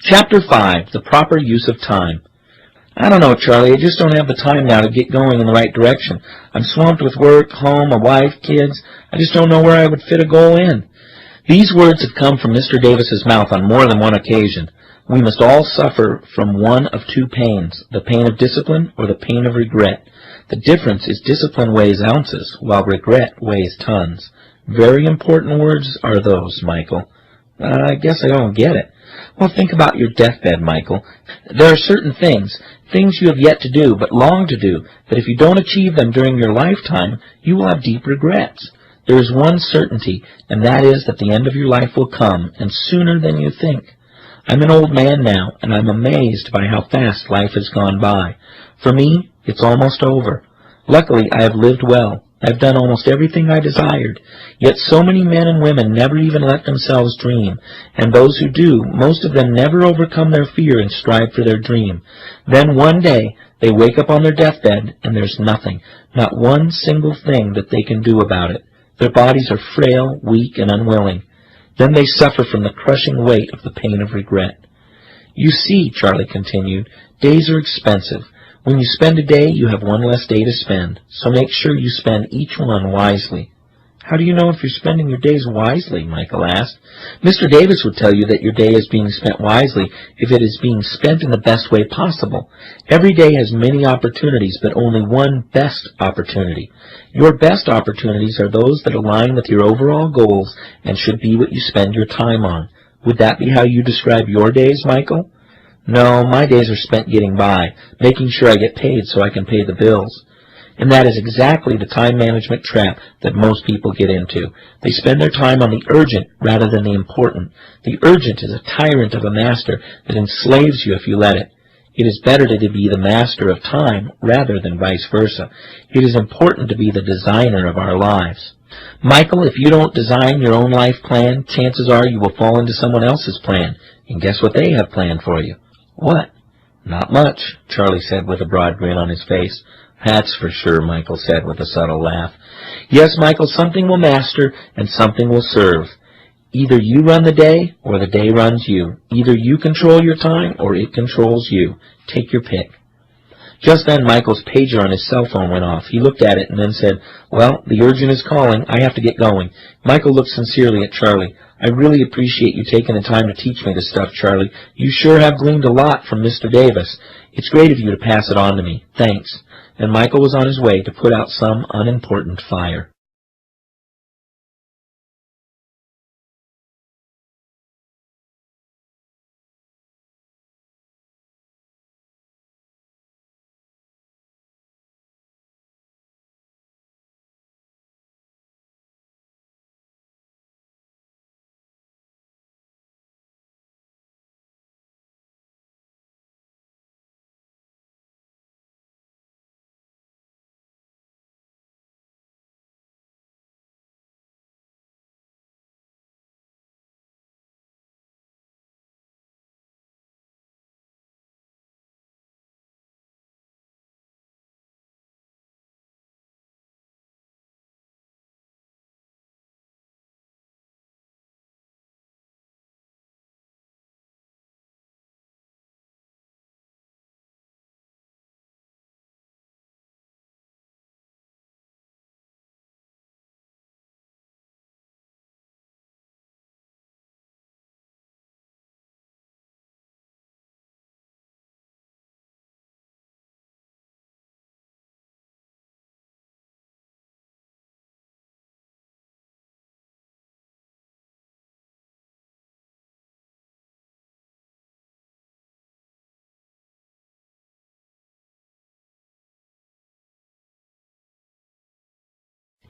Chapter 5, The Proper Use of Time. I don't know, Charlie. I just don't have the time now to get going in the right direction. I'm swamped with work, home, a wife, kids. I just don't know where I would fit a goal in. These words have come from Mr. Davis's mouth on more than one occasion. We must all suffer from one of two pains, the pain of discipline or the pain of regret. The difference is discipline weighs ounces, while regret weighs tons. Very important words are those, Michael. I guess I don't get it. Well, think about your deathbed, Michael. There are certain things you have yet to do, but long to do, that if you don't achieve them during your lifetime, you will have deep regrets. There is one certainty, and that is that the end of your life will come, and sooner than you think. I'm an old man now, and I'm amazed by how fast life has gone by. For me, it's almost over. Luckily, I have lived well. I've done almost everything I desired. Yet so many men and women never even let themselves dream, and those who do, most of them never overcome their fear and strive for their dream. Then one day, they wake up on their deathbed, and there's nothing, not one single thing that they can do about it. Their bodies are frail, weak, and unwilling. Then they suffer from the crushing weight of the pain of regret. You see, Charlie continued, days are expensive. When you spend a day, you have one less day to spend, so make sure you spend each one wisely. How do you know if you're spending your days wisely? Michael asked. Mr. Davis would tell you that your day is being spent wisely if it is being spent in the best way possible. Every day has many opportunities, but only one best opportunity. Your best opportunities are those that align with your overall goals and should be what you spend your time on. Would that be how you describe your days, Michael? No, my days are spent getting by, making sure I get paid so I can pay the bills. And that is exactly the time management trap that most people get into. They spend their time on the urgent rather than the important. The urgent is a tyrant of a master that enslaves you if you let it. It is better to be the master of time rather than vice versa. It is important to be the designer of our lives. Michael, if you don't design your own life plan, chances are you will fall into someone else's plan. And guess what they have planned for you? What? Not much, Charlie said with a broad grin on his face. That's for sure, Michael said with a subtle laugh. Yes, Michael, something will master and something will serve. Either you run the day or the day runs you. Either you control your time or it controls you. Take your pick. Just then Michael's pager on his cell phone went off. He looked at it and then said, Well, the urgent is calling. I have to get going. Michael looked sincerely at Charlie. I really appreciate you taking the time to teach me this stuff, Charlie. You sure have gleaned a lot from Mr. Davis. It's great of you to pass it on to me. Thanks. And Michael was on his way to put out some unimportant fire.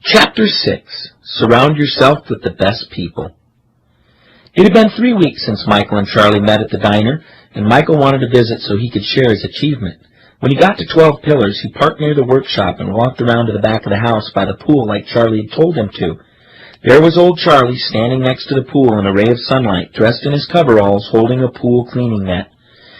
Chapter 6. Surround yourself with the best people. It had been 3 weeks since Michael and Charlie met at the diner, and Michael wanted to visit so he could share his achievement. When he got to 12 Pillars, he parked near the workshop and walked around to the back of the house by the pool like Charlie had told him to. There was old Charlie standing next to the pool in a ray of sunlight, dressed in his coveralls, holding a pool cleaning net.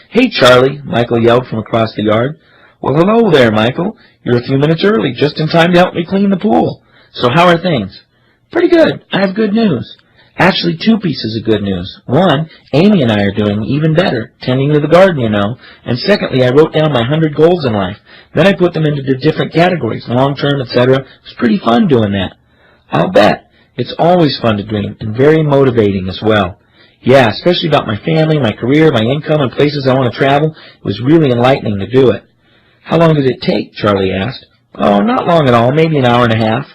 "Hey, Charlie," Michael yelled from across the yard. "Well, hello there, Michael. You're a few minutes early, just in time to help me clean the pool. So how are things?" "Pretty good. I have good news." Actually, two pieces of good news. One, Amy and I are doing even better, tending to the garden, you know. And secondly, I wrote down my 100 goals in life. Then I put them into the different categories, long-term, etc. It was pretty fun doing that. I'll bet. It's always fun to dream, and very motivating as well. Yeah, especially about my family, my career, my income, and places I want to travel. It was really enlightening to do it. How long did it take? Charlie asked. Oh, not long at all, maybe an hour and a half.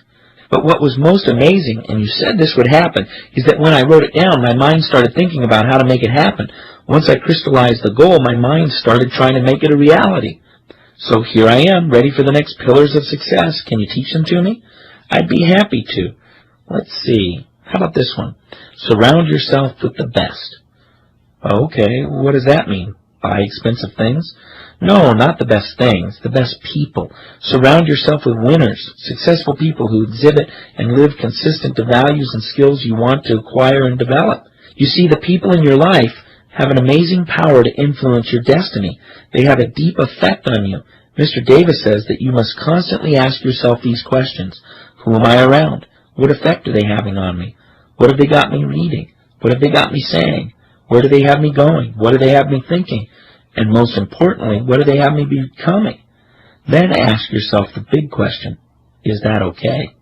But what was most amazing, and you said this would happen, is that when I wrote it down, my mind started thinking about how to make it happen. Once I crystallized the goal, my mind started trying to make it a reality. So here I am, ready for the next pillars of success. Can you teach them to me? I'd be happy to. Let's see. How about this one? Surround yourself with the best. Okay, what does that mean? Buy expensive things? No, not the best things, the best people. Surround yourself with winners, successful people who exhibit and live consistent to values and skills you want to acquire and develop. You see, the people in your life have an amazing power to influence your destiny. They have a deep effect on you. Mr. Davis says that you must constantly ask yourself these questions. Who am I around? What effect are they having on me? What have they got me reading? What have they got me saying? Where do they have me going? What do they have me thinking? And most importantly, what do they have me becoming? Then ask yourself the big question, is that okay?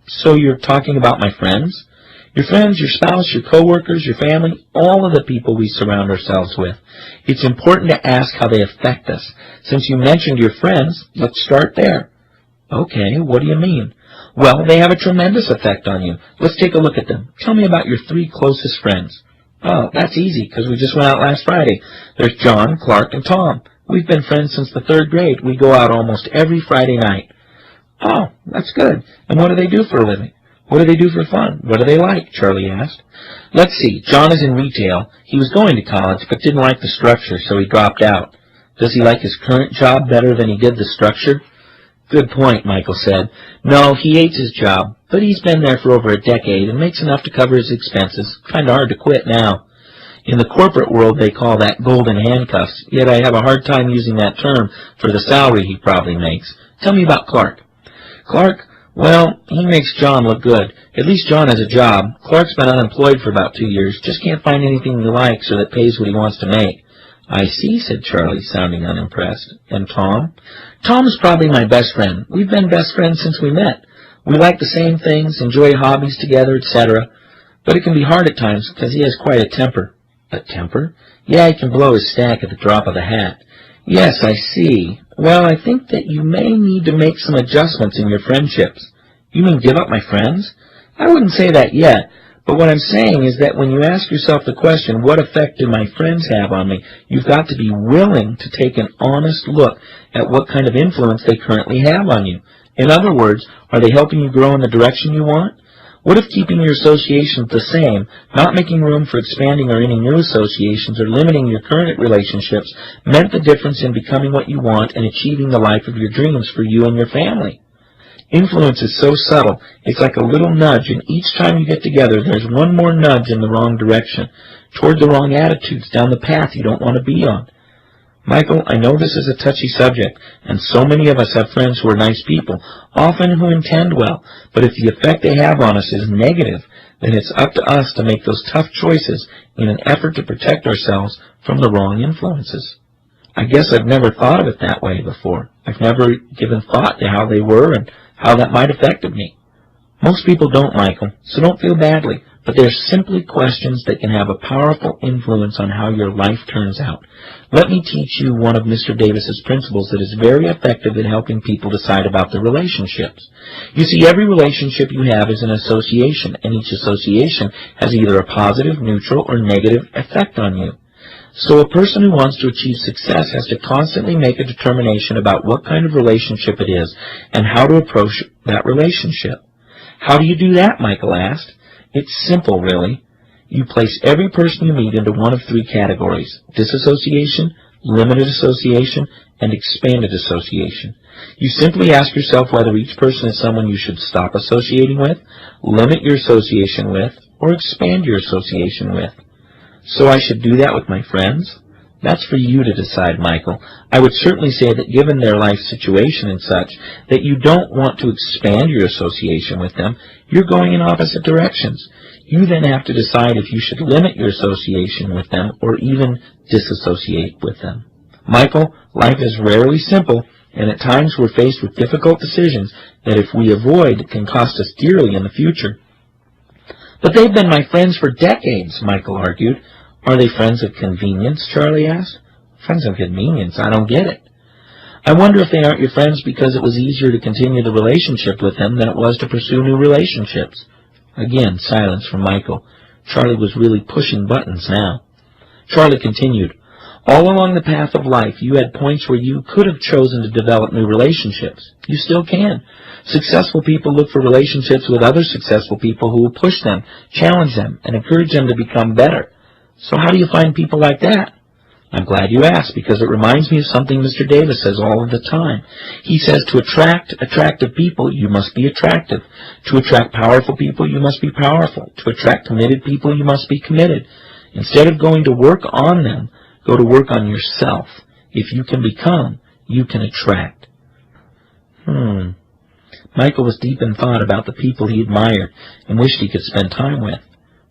So you're talking about my friends? Your friends, your spouse, your coworkers, your family, all of the people we surround ourselves with. It's important to ask how they affect us. Since you mentioned your friends, let's start there. Okay, what do you mean? Well, they have a tremendous effect on you. Let's take a look at them. Tell me about your 3 closest friends. Oh, that's easy, because we just went out last Friday. There's John, Clark, and Tom. We've been friends since the 3rd grade. We go out almost every Friday night. Oh, that's good. And what do they do for a living? What do they do for fun? What do they like? Charlie asked. Let's see. John is in retail. He was going to college, but didn't like the structure, so he dropped out. Does he like his current job better than he did the structure? Good point, Michael said. No, he hates his job, but he's been there for over a decade and makes enough to cover his expenses. Kind of hard to quit now. In the corporate world, they call that golden handcuffs, yet I have a hard time using that term for the salary he probably makes. Tell me about Clark. Clark, well, he makes John look good. At least John has a job. Clark's been unemployed for about 2 years, just can't find anything he likes or that pays what he wants to make. I see, said Charlie, sounding unimpressed. And Tom? Tom's probably my best friend. We've been best friends since we met. We like the same things, enjoy hobbies together, etc. But it can be hard at times because he has quite a temper. A temper? Yeah, he can blow his stack at the drop of a hat. Yes, I see. Well, I think that you may need to make some adjustments in your friendships. You mean give up my friends? I wouldn't say that yet. But what I'm saying is that when you ask yourself the question, what effect do my friends have on me, you've got to be willing to take an honest look at what kind of influence they currently have on you. In other words, are they helping you grow in the direction you want? What if keeping your associations the same, not making room for expanding or any new associations or limiting your current relationships, meant the difference in becoming what you want and achieving the life of your dreams for you and your family? Influence is so subtle, it's like a little nudge, and each time you get together, there's one more nudge in the wrong direction, toward the wrong attitudes, down the path you don't want to be on. Michael, I know this is a touchy subject, and so many of us have friends who are nice people, often who intend well, but if the effect they have on us is negative, then it's up to us to make those tough choices in an effort to protect ourselves from the wrong influences. I guess I've never thought of it that way before. I've never given thought to how they were and how that might affect me. Most people don't, Michael, so don't feel badly, but they're simply questions that can have a powerful influence on how your life turns out. Let me teach you one of Mr. Davis's principles that is very effective in helping people decide about their relationships. You see, every relationship you have is an association, and each association has either a positive, neutral, or negative effect on you. So a person who wants to achieve success has to constantly make a determination about what kind of relationship it is and how to approach that relationship. How do you do that, Michael asked. It's simple, really. You place every person you meet into one of 3 categories: disassociation, limited association, and expanded association. You simply ask yourself whether each person is someone you should stop associating with, limit your association with, or expand your association with. So I should do that with my friends? That's for you to decide, Michael. I would certainly say that given their life situation and such, that you don't want to expand your association with them. You're going in opposite directions. You then have to decide if you should limit your association with them or even disassociate with them. Michael, life is rarely simple, and at times we're faced with difficult decisions that if we avoid can cost us dearly in the future. But they've been my friends for decades, Michael argued. Are they friends of convenience? Charlie asked. Friends of convenience? I don't get it. I wonder if they aren't your friends because it was easier to continue the relationship with them than it was to pursue new relationships. Again, silence from Michael. Charlie was really pushing buttons now. Charlie continued. All along the path of life, you had points where you could have chosen to develop new relationships. You still can. Successful people look for relationships with other successful people who will push them, challenge them, and encourage them to become better. So how do you find people like that? I'm glad you asked, because it reminds me of something Mr. Davis says all of the time. He says to attract attractive people, you must be attractive. To attract powerful people, you must be powerful. To attract committed people, you must be committed. Instead of going to work on them, go to work on yourself. If you can become, you can attract. Michael was deep in thought about the people he admired and wished he could spend time with.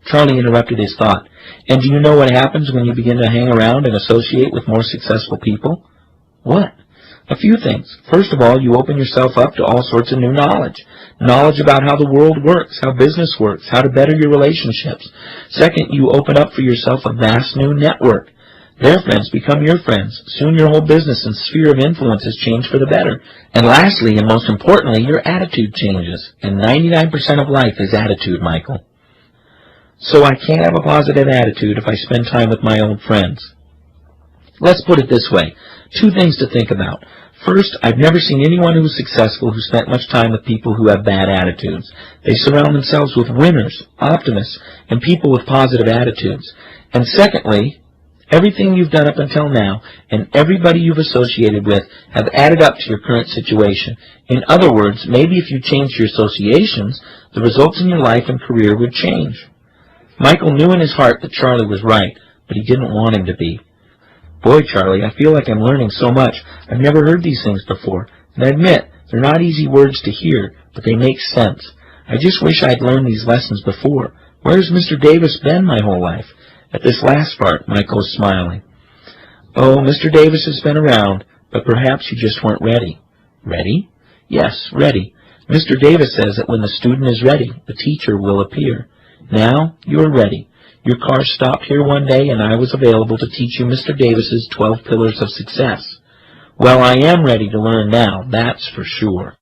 Charlie interrupted his thought. And do you know what happens when you begin to hang around and associate with more successful people? What? A few things. First of all, you open yourself up to all sorts of new knowledge. Knowledge about how the world works, how business works, how to better your relationships. Second, you open up for yourself a vast new network. Their friends become your friends. Soon your whole business and sphere of influence has changed for the better. And lastly, and most importantly, your attitude changes. And 99% of life is attitude, Michael. So I can't have a positive attitude if I spend time with my old friends. Let's put it this way. Two things to think about. First, I've never seen anyone who was successful who spent much time with people who have bad attitudes. They surround themselves with winners, optimists, and people with positive attitudes. And secondly, everything you've done up until now and everybody you've associated with have added up to your current situation. In other words, maybe if you changed your associations, the results in your life and career would change. Michael knew in his heart that Charlie was right, but he didn't want him to be. Boy, Charlie, I feel like I'm learning so much. I've never heard these things before, and I admit they're not easy words to hear, but they make sense. I just wish I'd learned these lessons before. Where's Mr. Davis been my whole life? At this last part, Michael was smiling. Oh, Mr. Davis has been around, but perhaps you just weren't ready. Ready? Yes, ready. Mr. Davis says that when the student is ready, the teacher will appear. Now you are ready. Your car stopped here one day, and I was available to teach you Mr. Davis's 12 Pillars of Success. Well, I am ready to learn now, that's for sure.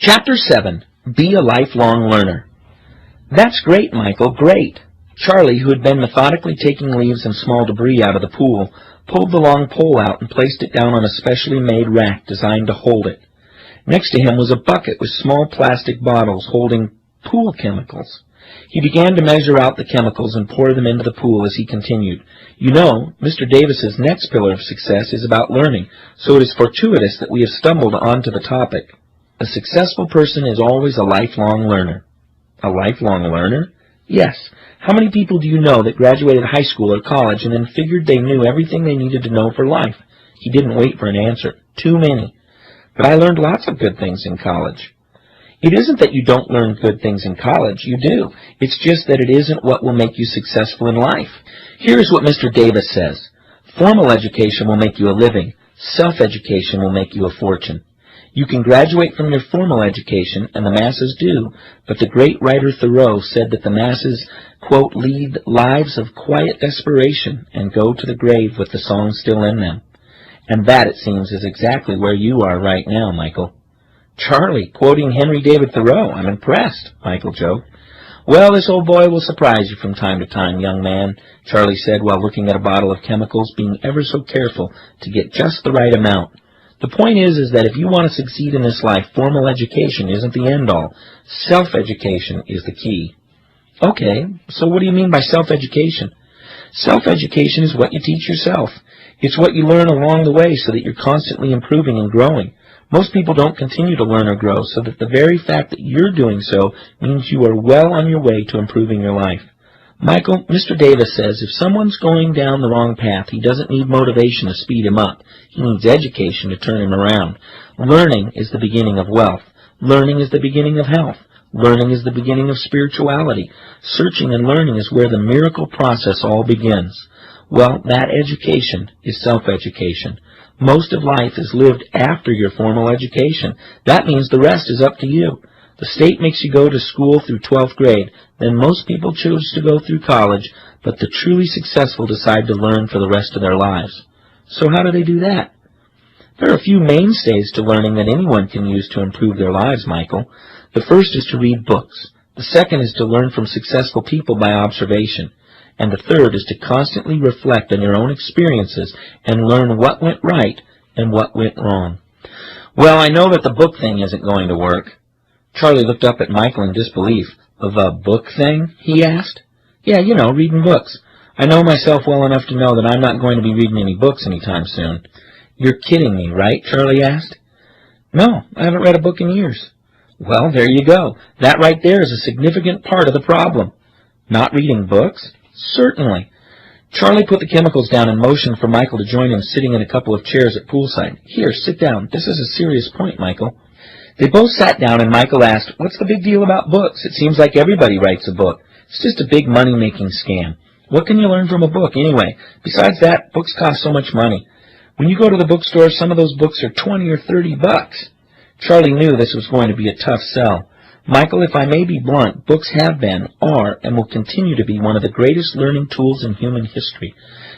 Chapter 7. Be a Lifelong Learner. That's great, Michael, great. Charlie, who had been methodically taking leaves and small debris out of the pool, pulled the long pole out and placed it down on a specially made rack designed to hold it. Next to him was a bucket with small plastic bottles holding pool chemicals. He began to measure out the chemicals and pour them into the pool as he continued. You know, Mr. Davis's next pillar of success is about learning, so it is fortuitous that we have stumbled onto the topic. A successful person is always a lifelong learner. A lifelong learner? Yes. How many people do you know that graduated high school or college and then figured they knew everything they needed to know for life? He didn't wait for an answer. Too many. But I learned lots of good things in college. It isn't that you don't learn good things in college. You do. It's just that it isn't what will make you successful in life. Here's what Mr. Davis says. Formal education will make you a living. Self-education will make you a fortune. You can graduate from your formal education, and the masses do, but the great writer Thoreau said that the masses, quote, lead lives of quiet desperation and go to the grave with the song still in them. And that, it seems, is exactly where you are right now, Michael. Charlie, quoting Henry David Thoreau. I'm impressed, Michael joked. Well, this old boy will surprise you from time to time, young man, Charlie said while looking at a bottle of chemicals, being ever so careful to get just the right amount. The point is that if you want to succeed in this life, formal education isn't the end-all. Self-education is the key. Okay, so what do you mean by self-education? Self-education is what you teach yourself. It's what you learn along the way so that you're constantly improving and growing. Most people don't continue to learn or grow, so that the very fact that you're doing so means you are well on your way to improving your life. Michael, Mr. Davis says if someone's going down the wrong path, he doesn't need motivation to speed him up. He needs education to turn him around. Learning is the beginning of wealth. Learning is the beginning of health. Learning is the beginning of spirituality. Searching and learning is where the miracle process all begins. Well, that education is self-education. Most of life is lived after your formal education. That means the rest is up to you. The state makes you go to school through 12th grade. Then most people choose to go through college, but the truly successful decide to learn for the rest of their lives. So how do they do that? There are a few mainstays to learning that anyone can use to improve their lives, Michael. The first is to read books. The second is to learn from successful people by observation. And the third is to constantly reflect on your own experiences and learn what went right and what went wrong. Well, I know that the book thing isn't going to work. Charlie looked up at Michael in disbelief. The book thing? He asked. Yeah, you know, reading books. I know myself well enough to know that I'm not going to be reading any books anytime soon. You're kidding me, right? Charlie asked. No, I haven't read a book in years. Well, there you go. That right there is a significant part of the problem. Not reading books? Certainly. Charlie put the chemicals down and motioned for Michael to join him sitting in a couple of chairs at poolside. Here, sit down. This is a serious point, Michael. They both sat down and Michael asked, what's the big deal about books? It seems like everybody writes a book. It's just a big money-making scam. What can you learn from a book anyway? Besides that, books cost so much money. When you go to the bookstore, some of those books are $20 or $30. Charlie knew this was going to be a tough sell. Michael, if I may be blunt, books have been, are, and will continue to be one of the greatest learning tools in human history.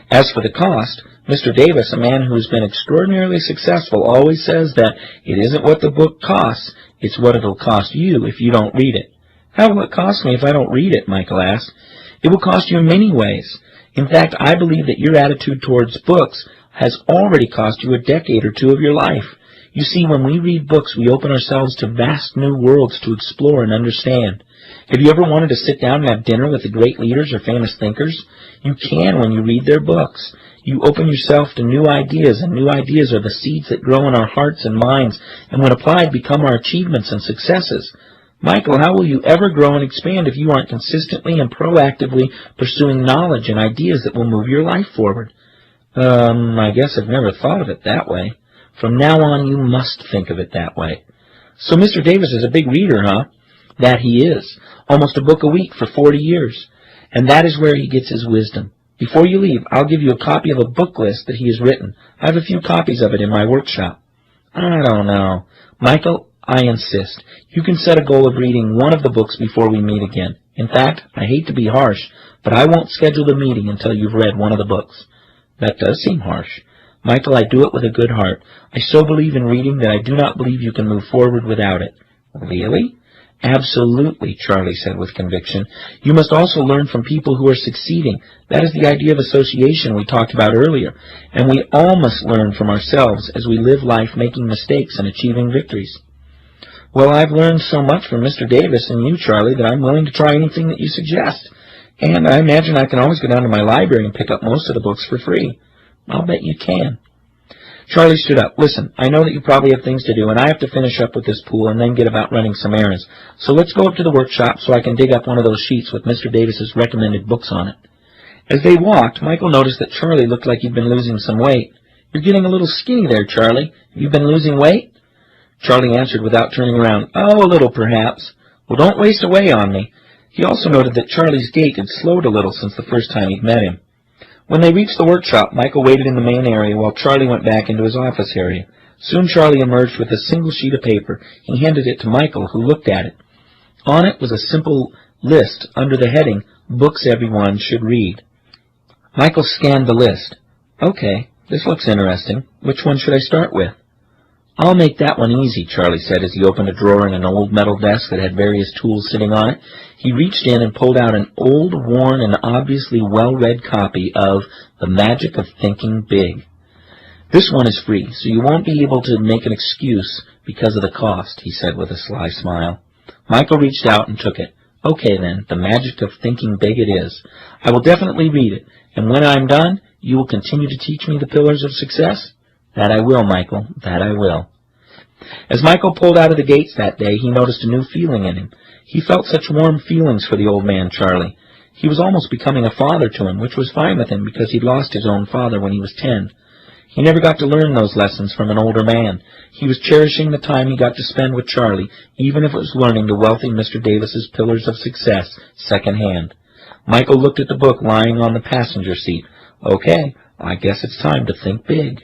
As for the cost, Mr. Davis, a man who has been extraordinarily successful, always says that it isn't what the book costs, it's what it'll cost you if you don't read it. How will it cost me if I don't read it? Michael asked. It will cost you in many ways. In fact, I believe that your attitude towards books has already cost you a decade or two of your life. You see, when we read books, we open ourselves to vast new worlds to explore and understand. Have you ever wanted to sit down and have dinner with the great leaders or famous thinkers? You can when you read their books. You open yourself to new ideas, and new ideas are the seeds that grow in our hearts and minds, and when applied become our achievements and successes. Michael, how will you ever grow and expand if you aren't consistently and proactively pursuing knowledge and ideas that will move your life forward? I guess I've never thought of it that way. From now on, you must think of it that way. So Mr. Davis is a big reader, huh? That he is. Almost a book a week for 40 years. And that is where he gets his wisdom. Before you leave, I'll give you a copy of a book list that he has written. I have a few copies of it in my workshop. I don't know. Michael, I insist. You can set a goal of reading one of the books before we meet again. In fact, I hate to be harsh, but I won't schedule the meeting until you've read one of the books. That does seem harsh. Michael, I do it with a good heart. I so believe in reading that I do not believe you can move forward without it. Really? Absolutely, Charlie said with conviction. You must also learn from people who are succeeding. That is the idea of association we talked about earlier. And we all must learn from ourselves as we live life making mistakes and achieving victories. Well, I've learned so much from Mr. Davis and you, Charlie, that I'm willing to try anything that you suggest. And I imagine I can always go down to my library and pick up most of the books for free. I'll bet you can. Charlie stood up. Listen, I know that you probably have things to do, and I have to finish up with this pool and then get about running some errands. So let's go up to the workshop so I can dig up one of those sheets with Mr. Davis's recommended books on it. As they walked, Michael noticed that Charlie looked like he'd been losing some weight. You're getting a little skinny there, Charlie. Have you been losing weight? Charlie answered without turning around. Oh, a little, perhaps. Well, don't waste away on me. He also noted that Charlie's gait had slowed a little since the first time he'd met him. When they reached the workshop, Michael waited in the main area while Charlie went back into his office area. Soon Charlie emerged with a single sheet of paper. He handed it to Michael, who looked at it. On it was a simple list under the heading, Books Everyone Should Read. Michael scanned the list. Okay, this looks interesting. Which one should I start with? I'll make that one easy, Charlie said as he opened a drawer in an old metal desk that had various tools sitting on it. He reached in and pulled out an old, worn, and obviously well-read copy of The Magic of Thinking Big. This one is free, so you won't be able to make an excuse because of the cost, he said with a sly smile. Michael reached out and took it. Okay, then, The Magic of Thinking Big it is. I will definitely read it, and when I'm done, you will continue to teach me the pillars of success? That I will, Michael, that I will. As Michael pulled out of the gates that day, he noticed a new feeling in him. He felt such warm feelings for the old man, Charlie. He was almost becoming a father to him, which was fine with him because he'd lost his own father when he was 10. He never got to learn those lessons from an older man. He was cherishing the time he got to spend with Charlie, even if it was learning the wealthy Mr. Davis's pillars of success secondhand. Michael looked at the book lying on the passenger seat. Okay, I guess it's time to think big.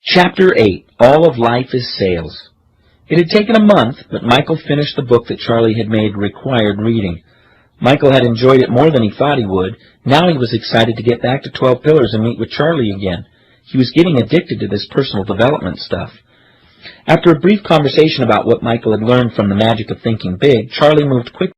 Chapter 8. All of Life is Sales. It had taken a month, but Michael finished the book that Charlie had made required reading. Michael had enjoyed it more than he thought he would. Now he was excited to get back to 12 Pillars and meet with Charlie again. He was getting addicted to this personal development stuff. After a brief conversation about what Michael had learned from the magic of thinking big, Charlie moved quickly